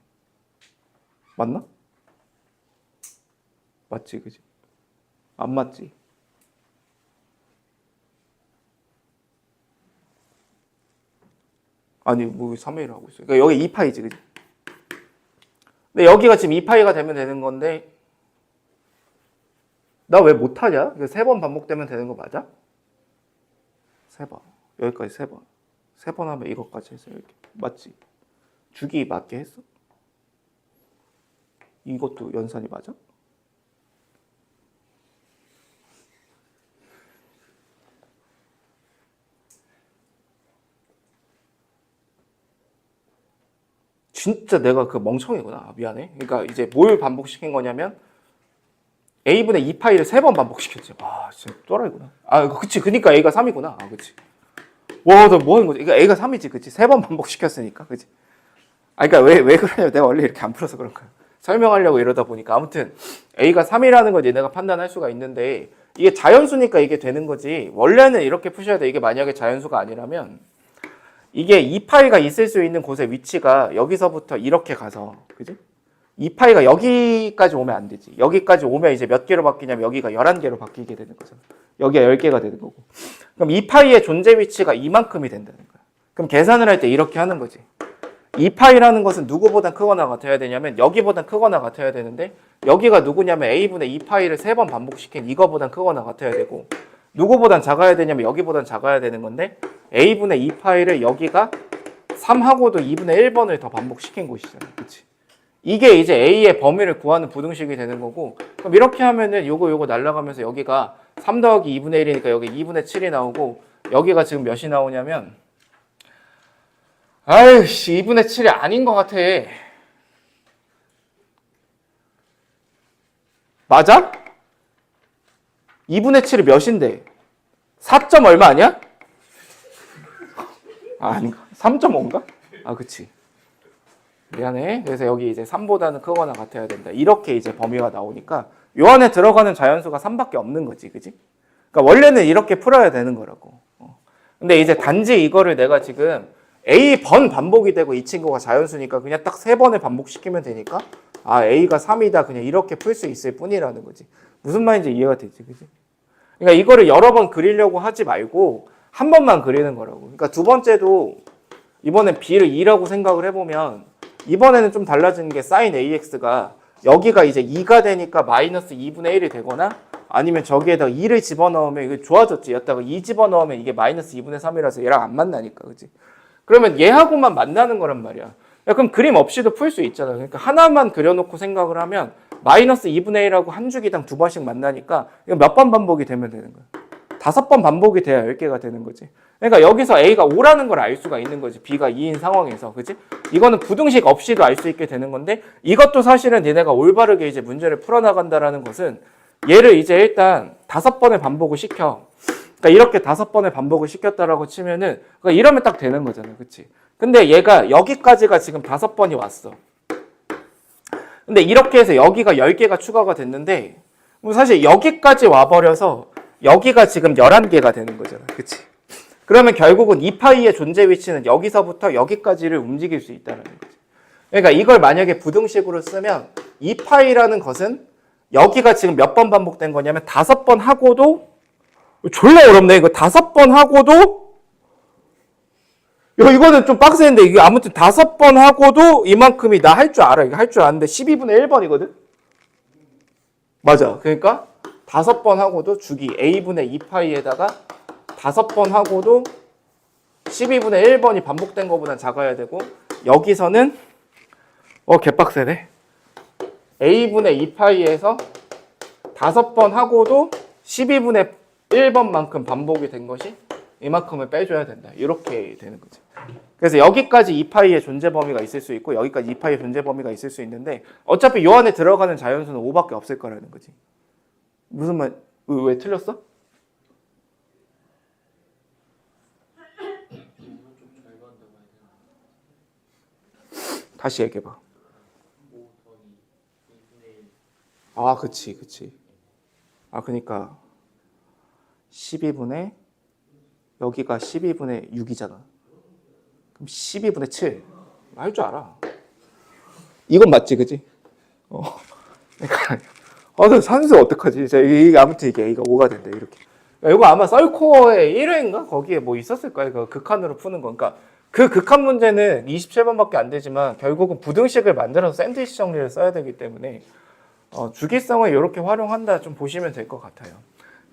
맞나? 맞지, 그지? 안 맞지? 아니, 뭐 3A를 하고 있어요. 그러니까 여기 2파이지, 그지? 근데 여기가 지금 2파이가 되면 되는 건데, 나 왜 못하냐? 3번 반복되면 되는 거 맞아? 3번. 여기까지 3번. 3번 하면 이것까지 해서 이렇게. 맞지? 주기 맞게 했어? 이것도 연산이 맞아? 진짜 내가 그 멍청이구나. 미안해. 그러니까 이제 뭘 반복시킨 거냐면 a분의 2파이를 3번 반복시켰지. 아, 진짜 또라이구나. 그치. 그니까 a가 3이구나. 그치. 와, 너 뭐 하는 거지? 그러니까 a가 3이지. 그치. 3번 반복시켰으니까. 그치. 그러니까 왜 그러냐면 내가 원래 이렇게 안 풀어서 그런 거야. 설명하려고 이러다 보니까. 아무튼 a가 3이라는 걸 얘네가 판단할 수가 있는데, 이게 자연수니까 이게 되는 거지. 원래는 이렇게 푸셔야 돼. 이게 만약에 자연수가 아니라면 이게 2파이가 있을 수 있는 곳의 위치가 여기서부터 이렇게 가서, 그지? 2파이가 여기까지 오면 안 되지. 여기까지 오면 이제 몇 개로 바뀌냐면 여기가 11개로 바뀌게 되는 거잖아. 여기가 10개가 되는 거고. 그럼 2파이의 존재 위치가 이만큼이 된다는 거야. 그럼 계산을 할 때 이렇게 하는 거지. 2파이라는 것은 누구보다 크거나 같아야 되냐면 여기보다 크거나 같아야 되는데, 여기가 누구냐면 a분의 2파이를 3번 반복시킨 이거보다 크거나 같아야 되고, 누구보단 작아야 되냐면 여기보단 작아야 되는 건데, a분의 2파이를 여기가 3하고도 2분의 1번을 더 반복시킨 곳이잖아. 그치? 이게 이제 A의 범위를 구하는 부등식이 되는 거고, 그럼 이렇게 하면은 요거 날라가면서 여기가 3 더하기 2분의 1이니까 여기 2분의 7이 나오고, 여기가 지금 몇이 나오냐면, 아이씨, 2분의 7이 아닌 것 같아. 맞아? 2분의 7이 몇인데? 4. 얼마 아니야? 아, 아닌가? 3.5인가? 아, 그치. 미안해. 그래서 여기 이제 3보다는 크거나 같아야 된다. 이렇게 이제 범위가 나오니까 요 안에 들어가는 자연수가 3밖에 없는 거지. 그지? 그러니까 원래는 이렇게 풀어야 되는 거라고. 근데 이제 단지 이거를 내가 지금 A번 반복이 되고 이 친구가 자연수니까 그냥 딱 3번을 반복시키면 되니까 아, A가 3이다. 그냥 이렇게 풀 수 있을 뿐이라는 거지. 무슨 말인지 이해가 되지. 그지? 그러니까 이거를 여러 번 그리려고 하지 말고 한 번만 그리는 거라고. 그러니까 두 번째도 이번엔 B를 2라고 생각을 해보면 이번에는 좀 달라지는 게 sin AX가 여기가 이제 2가 되니까 마이너스 2분의 1이 되거나 아니면 저기에다가 2를 집어넣으면 이게 좋아졌지. 여기다가 2 집어넣으면 이게 마이너스 2분의 3이라서 얘랑 안 만나니까. 그지? 그러면 얘하고만 만나는 거란 말이야. 야, 그럼 그림 없이도 풀 수 있잖아. 그러니까 하나만 그려놓고 생각을 하면 마이너스 2분의 1하고 한 주기당 2번씩 만나니까 이거 몇 번 반복이 되면 되는 거야. 5번 반복이 돼야 10개가 되는 거지. 그러니까 여기서 A가 5라는 걸 알 수가 있는 거지. B가 2인 상황에서. 그치? 이거는 부등식 없이도 알 수 있게 되는 건데 이것도 사실은 니네가 올바르게 이제 문제를 풀어나간다라는 것은 얘를 이제 일단 5번을 반복을 시켜. 그러니까 이렇게 5번을 반복을 시켰다라고 치면은 그러니까 이러면 딱 되는 거잖아. 그치? 근데 얘가 여기까지가 지금 5번이 왔어. 근데 이렇게 해서 여기가 10개가 추가가 됐는데 뭐 사실 여기까지 와버려서 여기가 지금 11개가 되는 거잖아. 그치? 그러면 결국은 2파이의 존재 위치는 여기서부터 여기까지를 움직일 수 있다는 거지. 그러니까 이걸 만약에 부등식으로 쓰면 2파이라는 것은 여기가 지금 몇 번 반복된 거냐면 5번 하고도 졸라 어렵네. 이거 5번 하고도 이거는 좀 빡세는데 이게 아무튼 5번 하고도 이만큼이 나 할 줄 알아. 이거 할 줄 아는데 12분의 1번이거든? 맞아. 그러니까 5번 하고도 주기 A분의 2파이에다가 5번 하고도 12분의 1번이 반복된 것보단 작아야 되고 여기서는 개빡세네. A분의 2파이에서 5번 하고도 12분의 1번만큼 반복이 된 것이 이만큼을 빼줘야 된다. 이렇게 되는 거지. 그래서 여기까지 2파이의 존재 범위가 있을 수 있고 여기까지 2파이의 존재 범위가 있을 수 있는데 어차피 요 안에 들어가는 자연수는 5밖에 없을 거라는 거지. 무슨 말? 왜 틀렸어? 다시 얘기해봐. 아, 그치. 아, 그러니까 12분의 여기가 12분의 6이잖아. 그럼 12분의 7. 할 줄 알아. 이건 맞지, 그지? 그러니까 산수 어떡하지? 이게 아무튼 이게 A가 5가 된대 이렇게. 이거 아마 썰코어의 1회인가 거기에 뭐 있었을 거야. 그 극한으로 푸는 거. 그러니까 그 극한 문제는 27번밖에 안 되지만 결국은 부등식을 만들어서 샌드위치 정리를 써야 되기 때문에 주기성을 이렇게 활용한다 좀 보시면 될 것 같아요.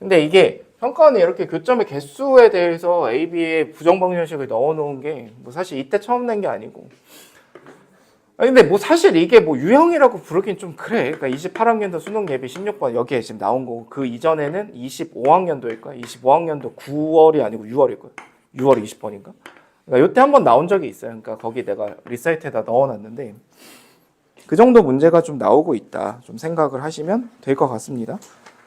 근데 이게 평가원이 이렇게 교점의 개수에 대해서 A, B의 부정방정식을 넣어놓은 게 뭐 사실 이때 처음 낸 게 아니고. 근데 뭐 사실 이게 뭐 유형이라고 부르긴 좀 그래. 그러니까 28학년도 수능 예비 16번 여기에 지금 나온 거고 그 이전에는 25학년도일 거야. 25학년도 9월이 아니고 6월일 거야. 6월 20번인가? 그러니까 이때 한번 나온 적이 있어요. 그러니까 거기 내가 리사이트에다 넣어놨는데 그 정도 문제가 좀 나오고 있다. 좀 생각을 하시면 될 것 같습니다.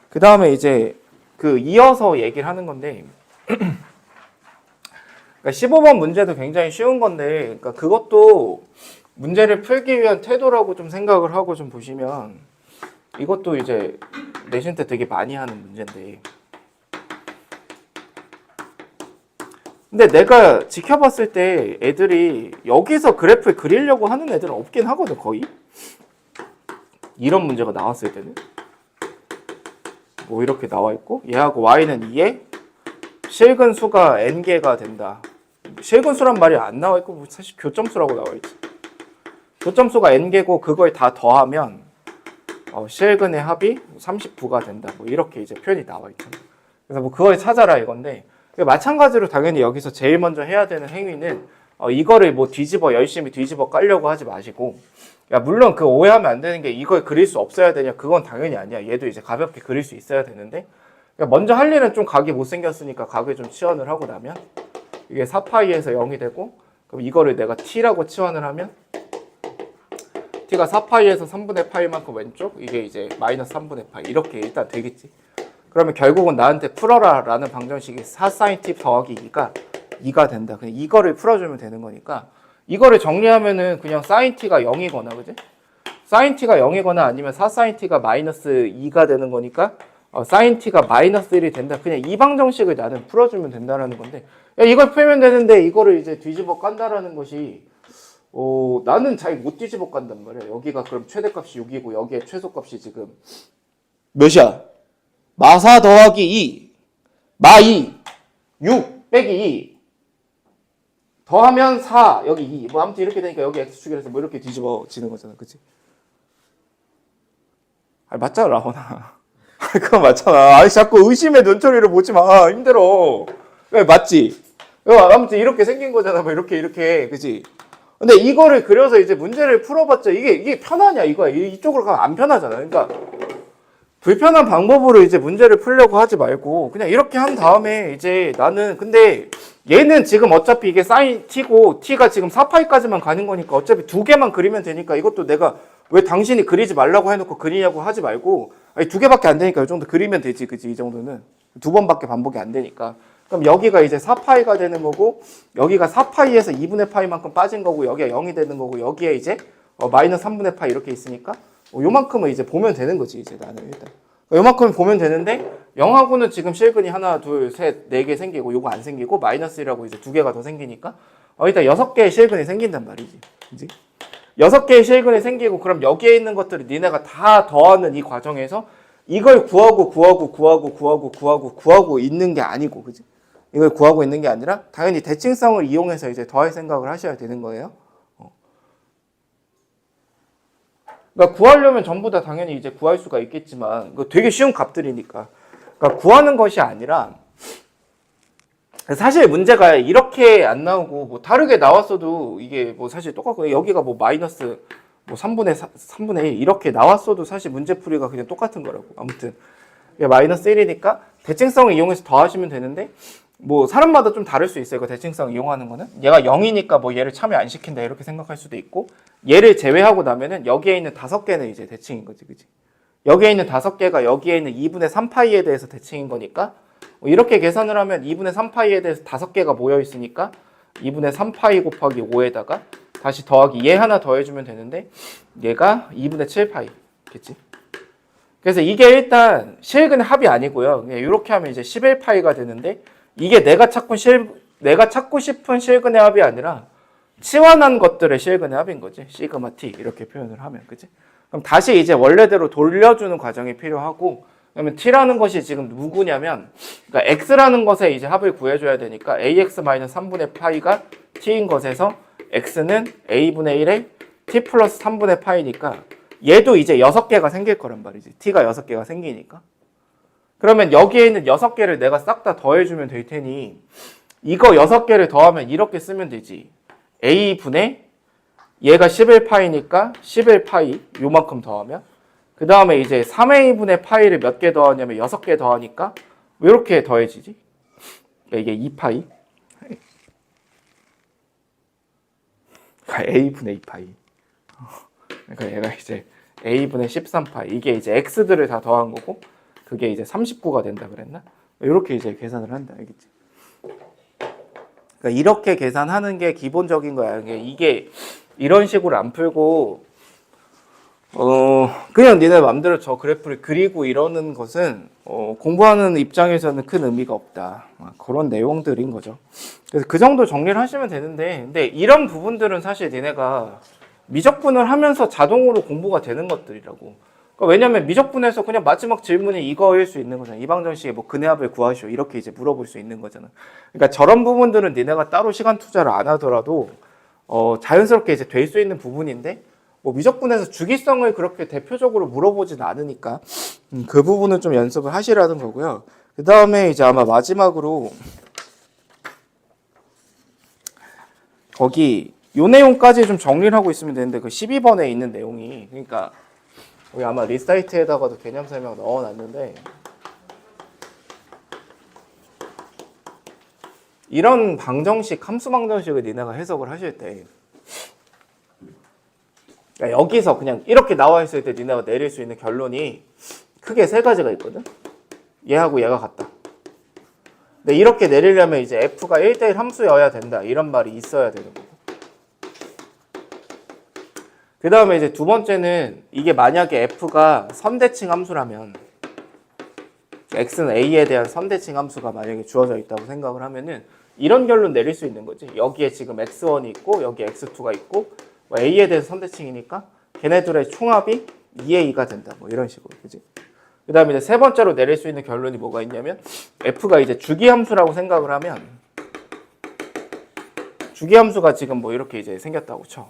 그 다음에 이제 그 이어서 얘기를 하는 건데 그러니까 15번 문제도 굉장히 쉬운 건데 그러니까 그것도 문제를 풀기 위한 태도라고 좀 생각을 하고 좀 보시면 이것도 이제 내신 때 되게 많이 하는 문제인데 근데 내가 지켜봤을 때 애들이 여기서 그래프를 그리려고 하는 애들은 없긴 하거든 거의. 이런 문제가 나왔을 때는 뭐 이렇게 나와 있고 얘하고 y는 2에 실근 수가 n개가 된다. 실근 수란 말이 안 나와 있고 사실 교점수라고 나와 있지. 교점수가 n개고 그걸 다 더하면 실근의 합이 39가 된다. 뭐 이렇게 이제 표현이 나와 있잖아. 그래서 뭐 그걸 찾아라 이건데 마찬가지로 당연히 여기서 제일 먼저 해야 되는 행위는 이거를 뭐 열심히 뒤집어 깔려고 하지 마시고, 야, 물론 그 오해하면 안 되는 게 이걸 그릴 수 없어야 되냐? 그건 당연히 아니야. 얘도 이제 가볍게 그릴 수 있어야 되는데, 그러니까 먼저 할 일은 좀 각이 못생겼으니까 각을 좀 치환을 하고 나면, 이게 4파이에서 0이 되고, 그럼 이거를 내가 t라고 치환을 하면, t가 4파이에서 3분의 파이만큼 왼쪽, 이게 이제 마이너스 3분의 파이. 이렇게 일단 되겠지. 그러면 결국은 나한테 풀어라 라는 방정식이 4sin t 더하기 2가 2가 된다. 그냥 이거를 풀어주면 되는 거니까, 이거를 정리하면은 그냥 sin t가 0이거나, 그지? sin t가 0이거나 아니면 4sin t가 마이너스 2가 되는 거니까, sin t가 마이너스 1이 된다. 그냥 이 방정식을 나는 풀어주면 된다라는 건데, 야, 이걸 풀면 되는데 이거를 이제 뒤집어 깐다라는 것이, 나는 잘 못 뒤집어 깐단 말이야. 여기가 그럼 최대값이 6이고 여기에 최소값이 지금 몇이야? 마4 더하기 2, 마2, 6 빼기 2 더하면 4, 여기 2. 뭐 아무튼 이렇게 되니까 여기 x축이라서 뭐 이렇게 뒤집어지는 거잖아. 그치? 아니, 맞잖아, 라원아. 그건 맞잖아. 아니, 자꾸 의심의 눈초리를 보지 마. 힘들어. 왜, 맞지? 아무튼 이렇게 생긴 거잖아. 뭐 이렇게. 그치? 근데 이거를 그려서 이제 문제를 풀어봤자 이게 편하냐, 이거야. 이쪽으로 가면 안 편하잖아. 그러니까 불편한 방법으로 이제 문제를 풀려고 하지 말고 그냥 이렇게 한 다음에 이제 나는 근데 얘는 지금 어차피 이게 사인 t고 t가 지금 4파이까지만 가는 거니까 어차피 두 개만 그리면 되니까 이것도 내가 왜 당신이 그리지 말라고 해놓고 그리냐고 하지 말고 아니 두 개밖에 안 되니까 이 정도 그리면 되지, 그치? 이 정도는 두 번밖에 반복이 안 되니까. 그럼 여기가 이제 4파이가 되는 거고 여기가 4파이에서 2분의 파이만큼 빠진 거고 여기가 0이 되는 거고 여기에 이제 마이너스 3분의 파이 이렇게 있으니까 요만큼은 이제 보면 되는 거지, 이제 나는 일단. 요만큼 보면 되는데 0하고는 지금 실근이 하나, 둘, 셋, 네 개 생기고 요거 안 생기고 마이너스 1하고 이제 두 개가 더 생기니까 일단 6개의 실근이 생긴단 말이지. 그지? 6개의 실근이 생기고 그럼 여기에 있는 것들을 니네가 다 더하는 이 과정에서 이걸 구하고 있는 게 아니고, 그지? 이걸 구하고 있는 게 아니라 당연히 대칭성을 이용해서 이제 더할 생각을 하셔야 되는 거예요. 그러니까 구하려면 전부 다 당연히 이제 구할 수가 있겠지만 이거 되게 쉬운 값들이니까. 그러니까 구하는 것이 아니라 사실 문제가 이렇게 안 나오고 뭐 다르게 나왔어도 이게 뭐 사실 똑같고 여기가 뭐 마이너스 뭐 3분의 1 이렇게 나왔어도 사실 문제풀이가 그냥 똑같은 거라고. 아무튼 이게 마이너스 1이니까 대칭성을 이용해서 더하시면 되는데 뭐 사람마다 좀 다를 수 있어요. 그 대칭성 이용하는 거는 얘가 0이니까 뭐 얘를 참여 안 시킨다 이렇게 생각할 수도 있고 얘를 제외하고 나면은 여기에 있는 5개는 이제 대칭인 거지, 그지? 여기에 있는 5개가 여기에 있는 2분의 3파이에 대해서 대칭인 거니까 이렇게 계산을 하면 2분의 3파이에 대해서 5개가 모여 있으니까 2분의 3파이 곱하기 5에다가 다시 더하기 얘 하나 더해주면 되는데 얘가 2분의 7파이겠지? 그래서 이게 일단 실근의 합이 아니고요. 그냥 이렇게 하면 이제 11파이가 되는데 이게 내가 찾고 싶은 실근의 합이 아니라 치환한 것들의 실근의 합인 거지. 시그마 t 이렇게 표현을 하면, 그치? 그럼 다시 이제 원래대로 돌려주는 과정이 필요하고, 그러면 t라는 것이 지금 누구냐면, 그러니까 x라는 것에 이제 합을 구해줘야 되니까 ax-3분의 파이가 t인 것에서 x는 a분의 1에 t 플러스 3분의 파이니까 얘도 이제 6개가 생길 거란 말이지. t가 6개가 생기니까. 그러면 여기에 있는 6개를 내가 싹 다 더해주면 될 테니 이거 6개를 더하면 이렇게 쓰면 되지. a분의 얘가 11파이니까 11파이 요만큼 더하면 그 다음에 이제 3a분의 파이를 몇 개 더하냐면 6개 더하니까 이렇게 더해지지. 그러니까 이게 2파이 그러니까 a분의 2파이 그러니까 얘가 이제 a분의 13파이 이게 이제 x들을 다 더한 거고 그게 이제 39가 된다 그랬나? 이렇게 이제 계산을 한다, 알겠지? 그러니까 이렇게 계산하는 게 기본적인 거야. 이게 이런 식으로 안 풀고 그냥 니네 맘대로 저 그래프를 그리고 이러는 것은 공부하는 입장에서는 큰 의미가 없다. 그런 내용들인 거죠. 그래서 그 정도 정리를 하시면 되는데 근데 이런 부분들은 사실 니네가 미적분을 하면서 자동으로 공부가 되는 것들이라고. 그러니까 왜냐면 미적분에서 그냥 마지막 질문이 이거일 수 있는 거잖아. 이 방정식의 뭐 근해합을 구하시오 이렇게 이제 물어볼 수 있는 거잖아. 그러니까 저런 부분들은 니네가 따로 시간 투자를 안 하더라도 자연스럽게 이제 될 수 있는 부분인데 뭐 미적분에서 주기성을 그렇게 대표적으로 물어보진 않으니까 그 부분은 좀 연습을 하시라는 거고요. 그 다음에 이제 아마 마지막으로 거기 요 내용까지 좀 정리를 하고 있으면 되는데 그 12번에 있는 내용이 그러니까 여기 아마 리사이트에다가도 개념 설명 넣어놨는데 이런 방정식 함수 방정식을 니네가 해석을 하실 때 그러니까 여기서 그냥 이렇게 나와 있을 때 니네가 내릴 수 있는 결론이 크게 세 가지가 있거든. 얘하고 얘가 같다. 근데 이렇게 내리려면 이제 f가 1대1 함수여야 된다. 이런 말이 있어야 되는 거고. 그 다음에 이제 두 번째는 이게 만약에 f가 선대칭 함수라면 x는 a에 대한 선대칭 함수가 만약에 주어져 있다고 생각을 하면은 이런 결론 내릴 수 있는 거지. 여기에 지금 x1이 있고 여기 x2가 있고 a에 대해서 선대칭이니까 걔네들의 총합이 2a가 된다. 뭐 이런 식으로. 그지? 그 다음에 이제 세 번째로 내릴 수 있는 결론이 뭐가 있냐면 f가 이제 주기함수라고 생각을 하면 주기함수가 지금 뭐 이렇게 이제 생겼다고 쳐.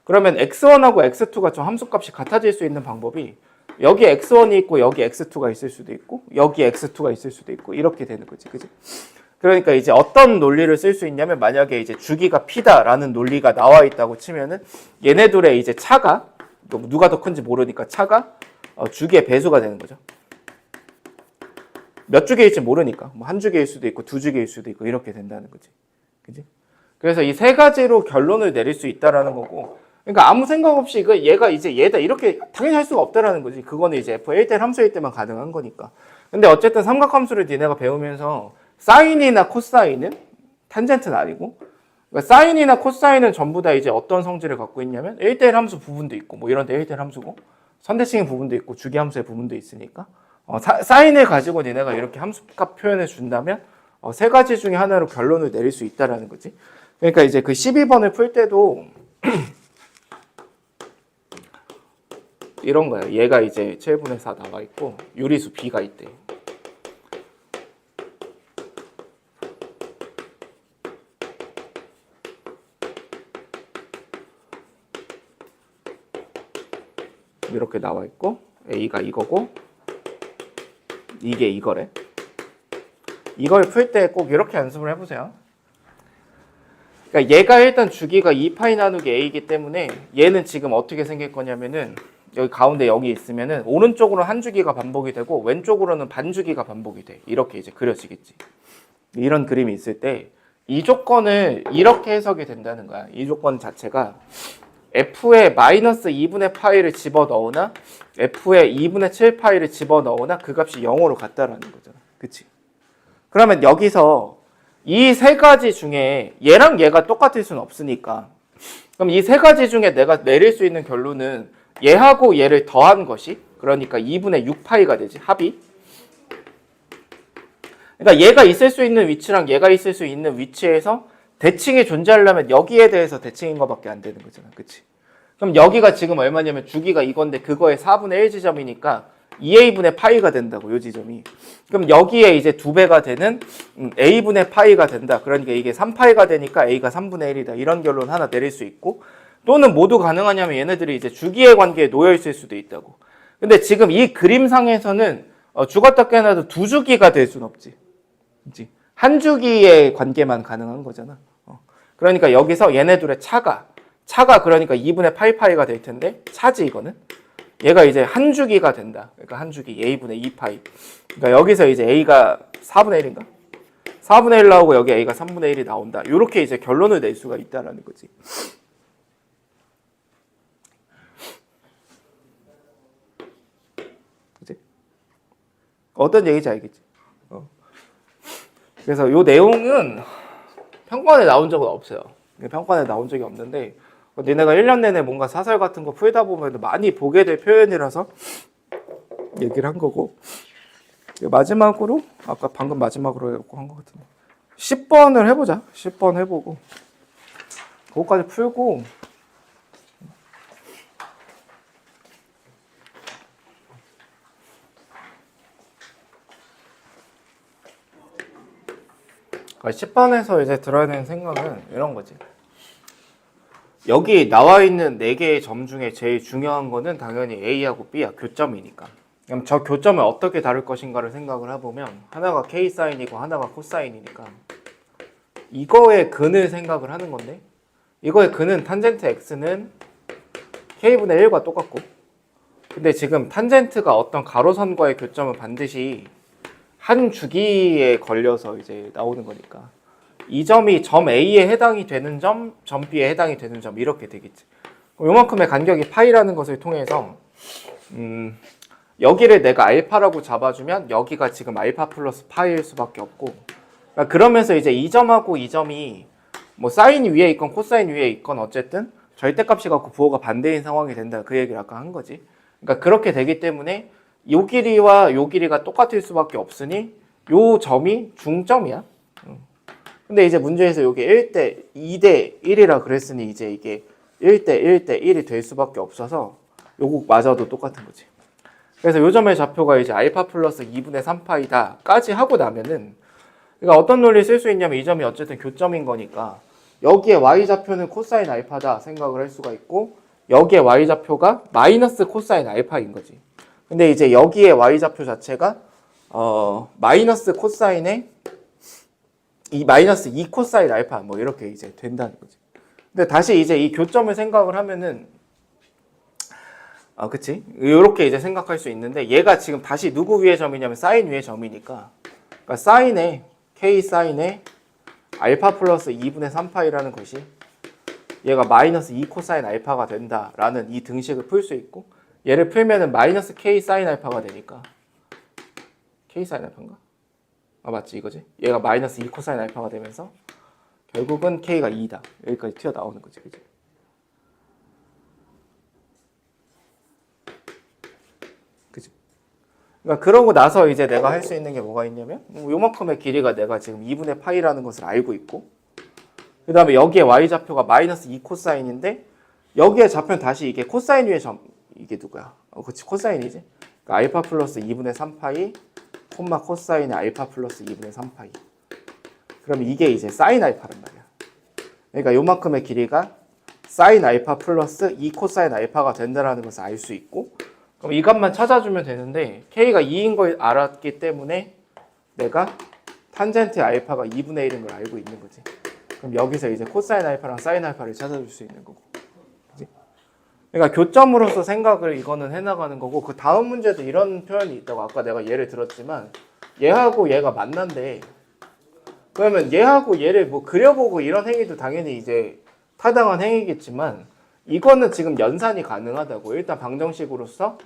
그러면 x1하고 x2가 좀 함수값이 같아질 수 있는 방법이 여기 x1이 있고 여기 x2가 있을 수도 있고 여기 x2가 있을 수도 있고 이렇게 되는 거지. 그지? 그러니까 이제 어떤 논리를 쓸 수 있냐면 만약에 이제 주기가 p다라는 논리가 나와 있다고 치면은 얘네들의 이제 차가 누가 더 큰지 모르니까 차가 주기의 배수가 되는 거죠. 몇 주기일지 모르니까 뭐 한 주기일 수도 있고 두 주기일 수도 있고 이렇게 된다는 거지. 그지? 그래서 이 세 가지로 결론을 내릴 수 있다라는 거고 그러니까 아무 생각 없이 얘가 이제 얘다 이렇게 당연히 할 수가 없다라는 거지. 그거는 이제 f 1대1 함수일 때만 가능한 거니까. 근데 어쨌든 삼각함수를 니네가 배우면서 사인이나 코사인은 탄젠트는 아니고 그러니까 사인이나 코사인은 전부 다 이제 어떤 성질을 갖고 있냐면 1대1 함수 부분도 있고 뭐 이런 데 1대1 함수고 선대칭의 부분도 있고 주기함수의 부분도 있으니까 사인을 가지고 니네가 이렇게 함수값 표현해 준다면 세 가지 중에 하나로 결론을 내릴 수 있다라는 거지. 그러니까 이제 그 12번을 풀 때도 이런 거예요. 얘가 이제 7분의 4 나와 있고 유리수 b가 있대. 이렇게 나와 있고 a가 이거고 이게 이거래. 이걸 풀 때 꼭 이렇게 연습을 해보세요. 그러니까 얘가 일단 주기가 2파이 나누기 a이기 때문에 얘는 지금 어떻게 생길 거냐면은 여기 가운데 여기 있으면은 오른쪽으로는 한 주기가 반복이 되고 왼쪽으로는 반 주기가 반복이 돼. 이렇게 이제 그려지겠지. 이런 그림이 있을 때 이 조건을 이렇게 해석이 된다는 거야. 이 조건 자체가 f에 마이너스 2분의 파이를 집어넣으나 f에 2분의 7파이를 집어넣으나 그 값이 0으로 같다라는 거잖아. 그치? 그러면 여기서 이 세 가지 중에 얘랑 얘가 똑같을 수는 없으니까 그럼 이 세 가지 중에 내가 내릴 수 있는 결론은 얘하고 얘를 더한 것이 그러니까 2분의 6파이가 되지. 합이. 그러니까 얘가 있을 수 있는 위치랑 얘가 있을 수 있는 위치에서 대칭이 존재하려면 여기에 대해서 대칭인 것밖에 안 되는 거잖아. 그치? 그럼 여기가 지금 얼마냐면 주기가 이건데 그거의 4분의 1 지점이니까 2a분의 파이가 된다고 요 지점이. 그럼 여기에 이제 2배가 되는 a분의 파이가 된다. 그러니까 이게 3파이가 되니까 a가 3분의 1이다. 이런 결론 하나 내릴 수 있고 또는 모두 가능하냐면 얘네들이 이제 주기의 관계에 놓여 있을 수도 있다고. 근데 지금 이 그림상에서는 죽었다 깨어나도 두 주기가 될 수는 없지. 그치? 한 주기의 관계만 가능한 거잖아. 그러니까 여기서 얘네들의 차가 그러니까 2분의 파이파이가 될 텐데 차지 이거는. 얘가 이제 한 주기가 된다. 그러니까 한 주기 a분의 2파이. 그러니까 여기서 이제 a가 4분의 1인가? 4분의 1 나오고 여기 a가 3분의 1이 나온다. 이렇게 이제 결론을 낼 수가 있다라는 거지. 그치? 어떤 얘기인지 알겠지? 그래서 요 내용은 평가원에 나온 적은 없어요. 평가원에 나온 적이 없는데 니네가 1년 내내 뭔가 사설 같은 거 풀다 보면 많이 보게 될 표현이라서 얘기를 한 거고 마지막으로 아까 방금 마지막으로 한 것 같은데 10번을 해보자. 10번 해보고 그거까지 풀고 그러니까 10번에서 이제 들어야 되는 생각은 이런 거지. 여기 나와 있는 4개의 점 중에 제일 중요한 거는 당연히 A하고 B야. 교점이니까. 그럼 저 교점을 어떻게 다룰 것인가를 생각을 해보면 하나가 K사인이고 하나가 코사인이니까 이거의 근을 생각을 하는 건데 이거의 근은 탄젠트 x는 k분의 1과 똑같고, 근데 지금 탄젠트가 어떤 가로선과의 교점은 반드시 한 주기에 걸려서 이제 나오는 거니까 이 점이 점 A에 해당이 되는 점, 점 B에 해당이 되는 점 이렇게 되겠지. 요만큼의 간격이 파이라는 것을 통해서 여기를 내가 알파라고 잡아주면 여기가 지금 알파 플러스 파이일 수밖에 없고, 그러니까 그러면서 이제 이 점하고 이 점이 뭐 사인 위에 있건 코사인 위에 있건 어쨌든 절대값이 갖고 부호가 반대인 상황이 된다, 그 얘기를 아까 한 거지. 그러니까 그렇게 되기 때문에 요 길이와 요 길이가 똑같을 수밖에 없으니 요 점이 중점이야. 근데 이제 문제에서 여기 1대 2대 1이라 그랬으니 이제 이게 1대 1대 1이 될 수밖에 없어서 요거마저도 똑같은 거지. 그래서 요 점의 좌표가 이제 알파 플러스 2분의 3파이다 까지 하고 나면은, 그러니까 어떤 논리를 쓸 수 있냐면 이 점이 어쨌든 교점인 거니까 여기에 y좌표는 코사인 알파다 생각을 할 수가 있고, 여기에 y좌표가 마이너스 코사인 알파인 거지. 근데 이제 여기에 y좌표 자체가 마이너스 코사인의 이 마이너스 2 코사인 알파 뭐 이렇게 이제 된다는 거지. 근데 다시 이제 이 교점을 생각을 하면은 그치? 이렇게 이제 생각할 수 있는데, 얘가 지금 다시 누구 위의 점이냐면 사인 위의 점이니까, 그러니까 사인의 k 사인의 알파 플러스 2분의 3파이라는 것이 얘가 마이너스 2 코사인 알파가 된다라는 이 등식을 풀 수 있고, 얘를 풀면은 마이너스 k 사인 알파가 되니까 k 사인 알파인가? 맞지 이거지? 얘가 마이너스 2 코사인 알파가 되면서 결국은 k가 2다. 여기까지 튀어나오는 거지. 그치? 그치? 그러니까 그러고 나서 이제 내가 할 수 있는 게 뭐가 있냐면, 요만큼의 길이가 내가 지금 2분의 파이라는 것을 알고 있고, 그 다음에 여기에 y좌표가 마이너스 2 코사인인데 여기에 좌표는 다시 이게 코사인 위의 점, 이게 누구야? 그치, 코사인이지? 그러니까 알파 플러스 2분의 3파이 콤마 코사인의 알파 플러스 2분의 3파이. 그럼 이게 이제 사인 알파란 말이야. 그러니까 요만큼의 길이가 사인 알파 플러스 2 코사인 알파가 된다는 것을 알 수 있고, 그럼 이 값만 찾아주면 되는데 k가 2인 걸 알았기 때문에 내가 탄젠트 알파가 2분의 1인 걸 알고 있는 거지. 그럼 여기서 이제 코사인 알파랑 사인 알파를 찾아줄 수 있는 거고. 그치? 그러니까 교점으로서 생각을 이거는 해나가는 거고, 그 다음 문제도 이런 표현이 있다고 아까 내가 예를 들었지만, 얘하고 얘가 만난대. 그러면 얘하고 얘를 뭐 그려보고 이런 행위도 당연히 이제 타당한 행위겠지만, 이거는 지금 연산이 가능하다고. 일단 방정식으로서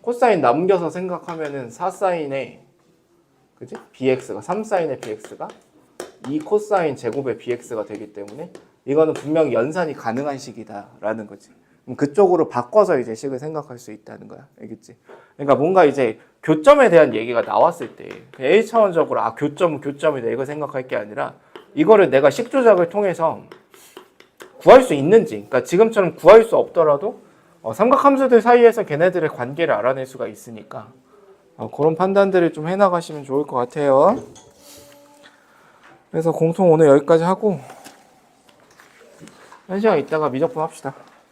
코사인 남겨서 생각하면은 4사인의 그지? bx가 3사인의 bx가 2 코사인 제곱의 bx가 되기 때문에 이거는 분명히 연산이 가능한 식이다라는 거지. 그럼 그쪽으로 바꿔서 이제 식을 생각할 수 있다는 거야. 알겠지? 그러니까 뭔가 이제 교점에 대한 얘기가 나왔을 때 1차원적으로 교점이다 이거 생각할 게 아니라, 이거를 내가 식 조작을 통해서 구할 수 있는지, 그러니까 지금처럼 구할 수 없더라도 삼각함수들 사이에서 걔네들의 관계를 알아낼 수가 있으니까 그런 판단들을 좀 해나가시면 좋을 것 같아요. 그래서 공통 오늘 여기까지 하고 1시간 있다가 미적분 합시다.